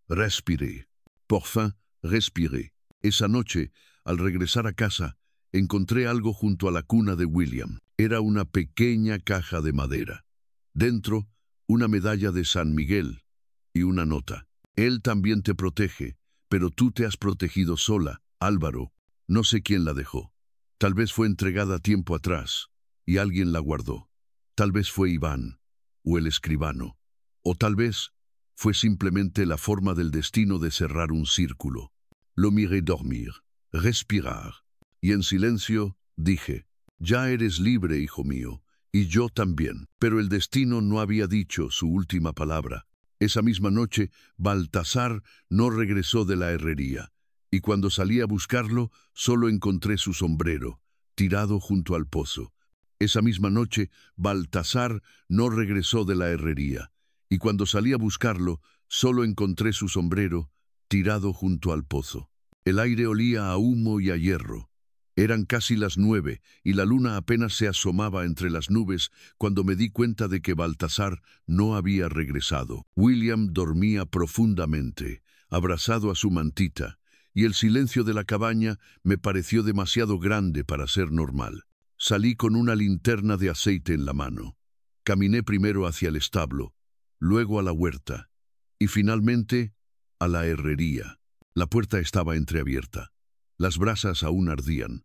respiré. Por fin, respiré. Esa noche, al regresar a casa, encontré algo junto a la cuna de William. Era una pequeña caja de madera. Dentro, una medalla de San Miguel y una nota. Él también te protege, pero tú te has protegido sola, Álvaro. No sé quién la dejó. Tal vez fue entregada tiempo atrás y alguien la guardó. Tal vez fue Iván o el escribano. O tal vez fue simplemente la forma del destino de cerrar un círculo. Lo miré dormir, respirar, y en silencio dije: ya eres libre, hijo mío, y yo también. Pero el destino no había dicho su última palabra. Esa misma noche, Baltasar no regresó de la herrería, y cuando salí a buscarlo, solo encontré su sombrero, tirado junto al pozo. Esa misma noche, Baltasar no regresó de la herrería, y cuando salí a buscarlo, solo encontré su sombrero, tirado junto al pozo. El aire olía a humo y a hierro. Eran casi las 9 y la luna apenas se asomaba entre las nubes cuando me di cuenta de que Baltasar no había regresado. William dormía profundamente, abrazado a su mantita, y el silencio de la cabaña me pareció demasiado grande para ser normal. Salí con una linterna de aceite en la mano. Caminé primero hacia el establo, luego a la huerta, y finalmente a la herrería. La puerta estaba entreabierta. Las brasas aún ardían.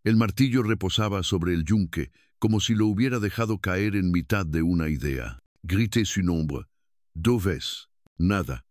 El martillo reposaba sobre el yunque, como si lo hubiera dejado caer en mitad de una idea. Grité su nombre. 2 veces. Nada.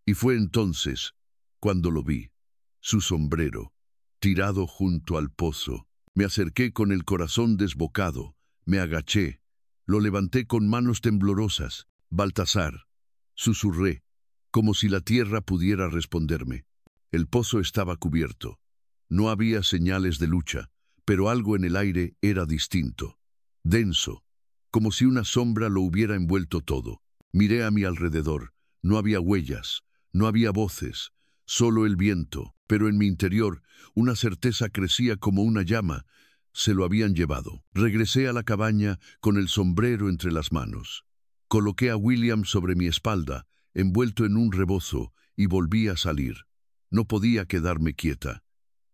Y fue entonces cuando lo vi. Su sombrero, tirado junto al pozo. Me acerqué con el corazón desbocado. Me agaché. Lo levanté con manos temblorosas. Baltasar. Susurré, como si la tierra pudiera responderme. El pozo estaba cubierto. No había señales de lucha, pero algo en el aire era distinto, denso, como si una sombra lo hubiera envuelto todo. Miré a mi alrededor. No había huellas, no había voces, solo el viento, pero en mi interior una certeza crecía como una llama. Se lo habían llevado. Regresé a la cabaña con el sombrero entre las manos. Coloqué a William sobre mi espalda, envuelto en un rebozo, y volví a salir. No podía quedarme quieta.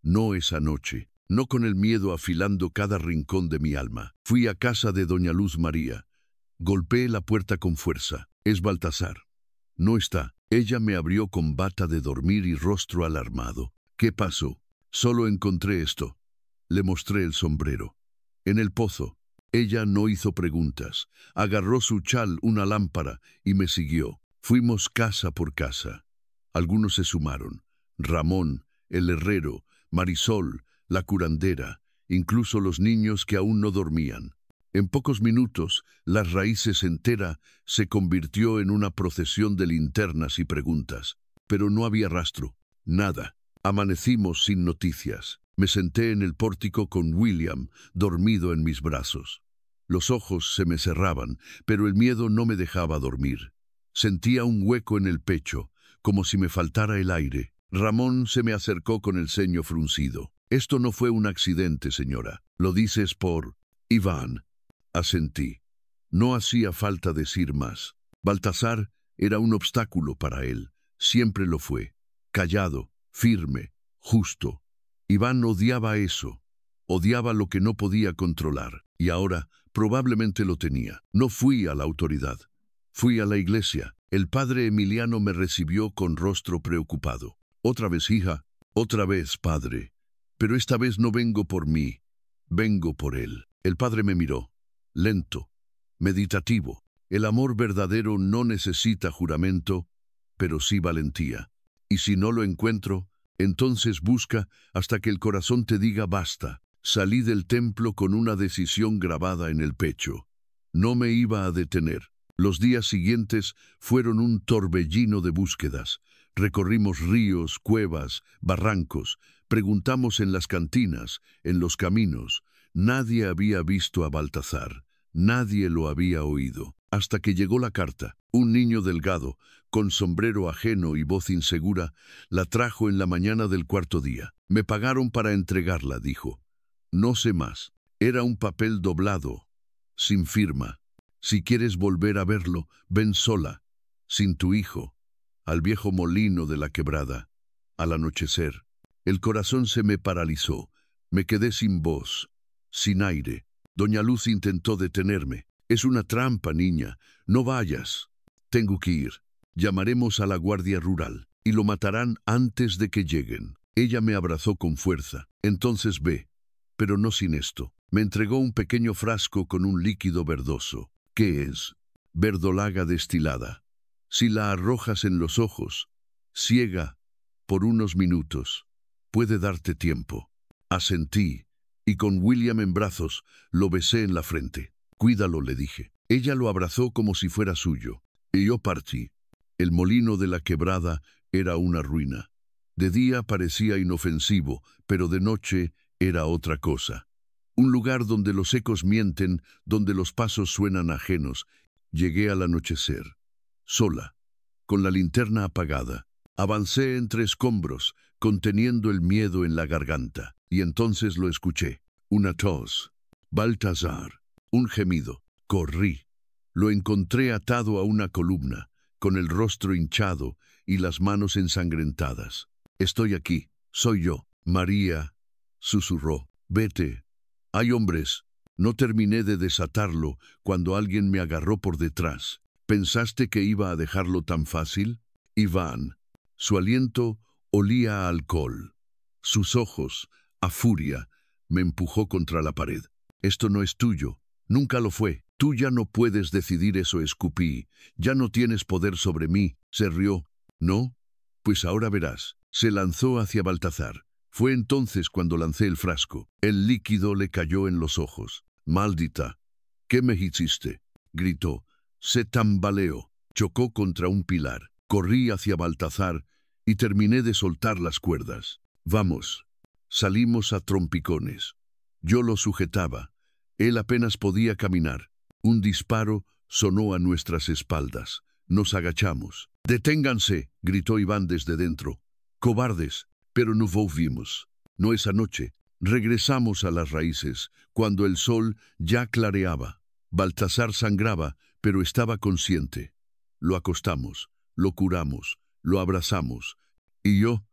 No esa noche, no con el miedo afilando cada rincón de mi alma. Fui a casa de doña Luz María. Golpeé la puerta con fuerza. Es Baltasar. No está. Ella me abrió con bata de dormir y rostro alarmado. ¿Qué pasó? Solo encontré esto. Le mostré el sombrero. En el pozo. Ella no hizo preguntas. Agarró su chal, una lámpara, y me siguió. Fuimos casa por casa. Algunos se sumaron. Ramón, el herrero, Marisol, la curandera, incluso los niños que aún no dormían. En pocos minutos, Las Raíces entera se convirtió en una procesión de linternas y preguntas. Pero no había rastro. Nada. Amanecimos sin noticias. Me senté en el pórtico con William, dormido en mis brazos. Los ojos se me cerraban, pero el miedo no me dejaba dormir. Sentía un hueco en el pecho, como si me faltara el aire. Ramón se me acercó con el ceño fruncido. Esto no fue un accidente, señora. Lo dices por Iván. Asentí. No hacía falta decir más. Baltasar era un obstáculo para él. Siempre lo fue. Callado, firme, justo. Iván odiaba eso. Odiaba lo que no podía controlar. Y ahora probablemente lo tenía. No fui a la autoridad. Fui a la iglesia. El padre Emiliano me recibió con rostro preocupado. Otra vez, hija. Otra vez, padre. Pero esta vez no vengo por mí. Vengo por él. El padre me miró. Lento. Meditativo. El amor verdadero no necesita juramento, pero sí valentía. Y si no lo encuentro, entonces busca hasta que el corazón te diga basta. Salí del templo con una decisión grabada en el pecho. No me iba a detener. Los días siguientes fueron un torbellino de búsquedas. Recorrimos ríos, cuevas, barrancos. Preguntamos en las cantinas, en los caminos. Nadie había visto a Baltasar. Nadie lo había oído. Hasta que llegó la carta. Un niño delgado, con sombrero ajeno y voz insegura, la trajo en la mañana del cuarto día. Me pagaron para entregarla, dijo. No sé más. Era un papel doblado, sin firma. Si quieres volver a verlo, ven sola, sin tu hijo, al viejo molino de la quebrada. Al anochecer, el corazón se me paralizó. Me quedé sin voz, sin aire. Doña Luz intentó detenerme. Es una trampa, niña. No vayas. Tengo que ir. Llamaremos a la Guardia Rural y lo matarán antes de que lleguen. Ella me abrazó con fuerza. Entonces ve. Pero no sin esto. Me entregó un pequeño frasco con un líquido verdoso. ¿Qué es? Verdolaga destilada. Si la arrojas en los ojos, ciega, por unos minutos, puede darte tiempo. Asentí, y con William en brazos, lo besé en la frente. Cuídalo, le dije. Ella lo abrazó como si fuera suyo. Y yo partí. El molino de la quebrada era una ruina. De día parecía inofensivo, pero de noche era otra cosa. Un lugar donde los ecos mienten, donde los pasos suenan ajenos. Llegué al anochecer. Sola, con la linterna apagada. Avancé entre escombros, conteniendo el miedo en la garganta. Y entonces lo escuché. Una tos. Baltasar. Un gemido. Corrí. Lo encontré atado a una columna, con el rostro hinchado y las manos ensangrentadas. Estoy aquí. Soy yo. María, susurró. Vete. Hay hombres. No terminé de desatarlo cuando alguien me agarró por detrás. ¿Pensaste que iba a dejarlo tan fácil? Iván. Su aliento olía a alcohol. Sus ojos, a furia, me empujó contra la pared. Esto no es tuyo. Nunca lo fue. Tú ya no puedes decidir eso, escupí. Ya no tienes poder sobre mí. Se rió. ¿No? Pues ahora verás. Se lanzó hacia Baltasar. Fue entonces cuando lancé el frasco. El líquido le cayó en los ojos. Maldita. ¿Qué me hiciste? Gritó. Se tambaleó. Chocó contra un pilar. Corrí hacia Baltasar y terminé de soltar las cuerdas. Vamos. Salimos a trompicones. Yo lo sujetaba. Él apenas podía caminar. Un disparo sonó a nuestras espaldas. Nos agachamos. «¡Deténganse!», gritó Iván desde dentro. «Cobardes». Pero no volvimos. No esa noche. Regresamos a Las Raíces, cuando el sol ya clareaba. Baltasar sangraba, pero estaba consciente. Lo acostamos, lo curamos, lo abrazamos. Y yo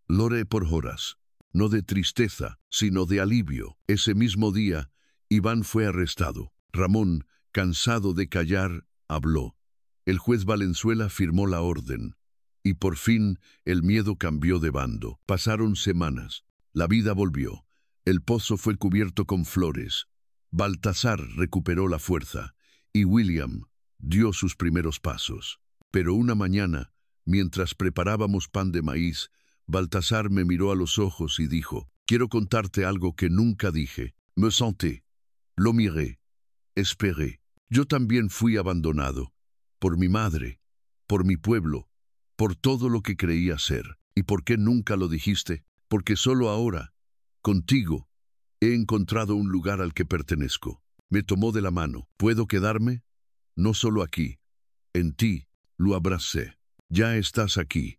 lloré por horas. No de tristeza, sino de alivio. Ese mismo día, Iván fue arrestado. Ramón, cansado de callar, habló. El juez Valenzuela firmó la orden. Y por fin el miedo cambió de bando. Pasaron semanas. La vida volvió. El pozo fue cubierto con flores. Baltasar recuperó la fuerza. Y William dio sus primeros pasos. Pero una mañana, mientras preparábamos pan de maíz, Baltasar me miró a los ojos y dijo: «Quiero contarte algo que nunca dije. Me senté, lo miré, esperé. Yo también fui abandonado. Por mi madre, por mi pueblo, por todo lo que creía ser. ¿Y por qué nunca lo dijiste? Porque solo ahora, contigo, he encontrado un lugar al que pertenezco». Me tomó de la mano. «¿Puedo quedarme? No solo aquí. En ti». Lo abracé. «Ya estás aquí.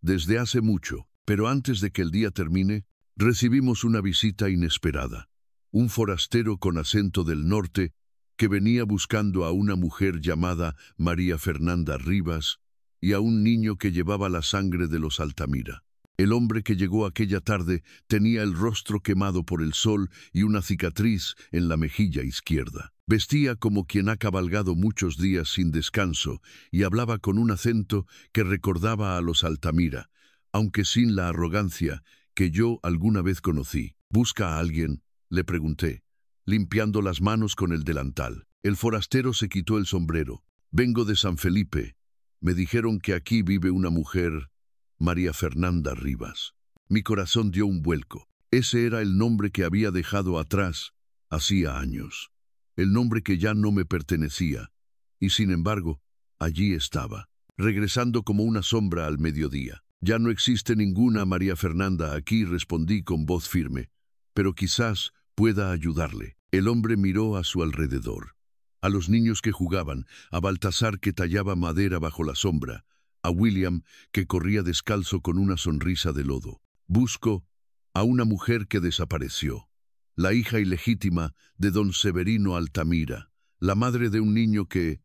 Desde hace mucho». Pero antes de que el día termine, recibimos una visita inesperada. Un forastero con acento del norte que venía buscando a una mujer llamada María Fernanda Rivas y a un niño que llevaba la sangre de los Altamira. El hombre que llegó aquella tarde tenía el rostro quemado por el sol y una cicatriz en la mejilla izquierda. Vestía como quien ha cabalgado muchos días sin descanso y hablaba con un acento que recordaba a los Altamira, aunque sin la arrogancia que yo alguna vez conocí. «¿Busca a alguien?», le pregunté, limpiando las manos con el delantal. El forastero se quitó el sombrero. «Vengo de San Felipe. Me dijeron que aquí vive una mujer, María Fernanda Rivas». Mi corazón dio un vuelco. Ese era el nombre que había dejado atrás hacía años. El nombre que ya no me pertenecía. Y sin embargo, allí estaba, regresando como una sombra al mediodía. «Ya no existe ninguna María Fernanda aquí», respondí con voz firme, «pero quizás pueda ayudarle». El hombre miró a su alrededor. A los niños que jugaban, a Baltasar que tallaba madera bajo la sombra, a William que corría descalzo con una sonrisa de lodo. «Busco a una mujer que desapareció, la hija ilegítima de don Severino Altamira, la madre de un niño que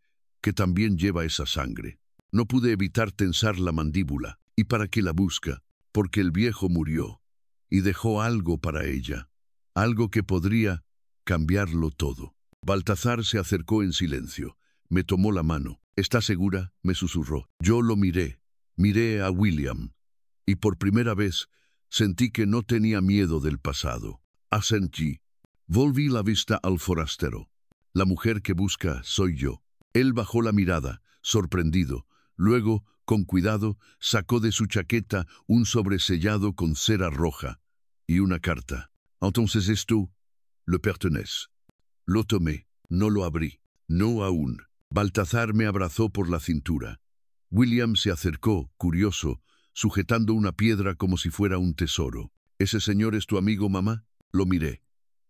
también lleva esa sangre». No pude evitar tensar la mandíbula. «¿Y para qué la busca?». «Porque el viejo murió y dejó algo para ella, algo que podría cambiarlo todo». Baltasar se acercó en silencio. Me tomó la mano. «¿Está segura?», me susurró. Yo lo miré. Miré a William. Y por primera vez sentí que no tenía miedo del pasado. Asentí. Volví la vista al forastero. «La mujer que busca soy yo». Él bajó la mirada, sorprendido. Luego, con cuidado, sacó de su chaqueta un sobresellado con cera roja y una carta. «Entonces esto le pertenece». Lo tomé. No lo abrí. No aún. Baltasar me abrazó por la cintura. William se acercó, curioso, sujetando una piedra como si fuera un tesoro. «¿Ese señor es tu amigo, mamá?». Lo miré.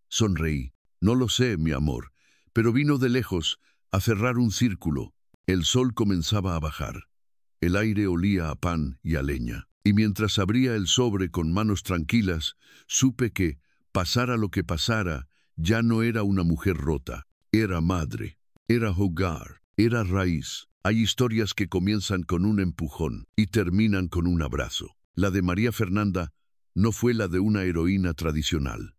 Sonreí. «No lo sé, mi amor, pero vino de lejos a cerrar un círculo». El sol comenzaba a bajar. El aire olía a pan y a leña. Y mientras abría el sobre con manos tranquilas, supe que, pasara lo que pasara, ya no era una mujer rota. Era madre, era hogar, era raíz. Hay historias que comienzan con un empujón y terminan con un abrazo. La de María Fernanda no fue la de una heroína tradicional.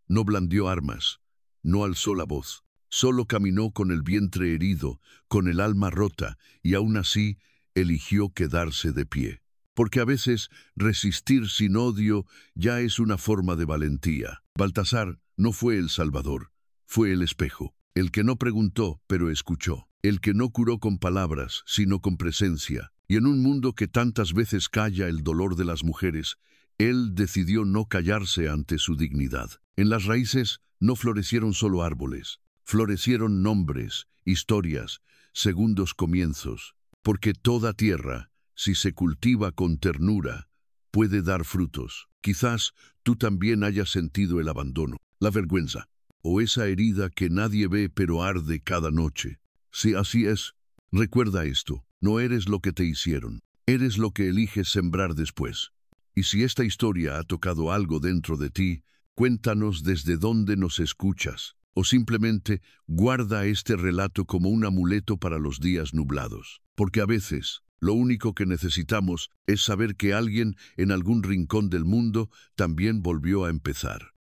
No blandió armas, no alzó la voz. Solo caminó con el vientre herido, con el alma rota, y aún así eligió quedarse de pie. Porque a veces resistir sin odio ya es una forma de valentía. Baltasar no fue el salvador, fue el espejo. El que no preguntó, pero escuchó. El que no curó con palabras, sino con presencia. Y en un mundo que tantas veces calla el dolor de las mujeres, él decidió no callarse ante su dignidad. En las raíces no florecieron solo árboles. Florecieron nombres, historias, segundos comienzos, porque toda tierra, si se cultiva con ternura, puede dar frutos. Quizás tú también hayas sentido el abandono, la vergüenza, o esa herida que nadie ve pero arde cada noche. Si así es, recuerda esto, no eres lo que te hicieron, eres lo que eliges sembrar después. Y si esta historia ha tocado algo dentro de ti, cuéntanos desde dónde nos escuchas. O simplemente guarda este relato como un amuleto para los días nublados. Porque a veces, lo único que necesitamos es saber que alguien en algún rincón del mundo también volvió a empezar.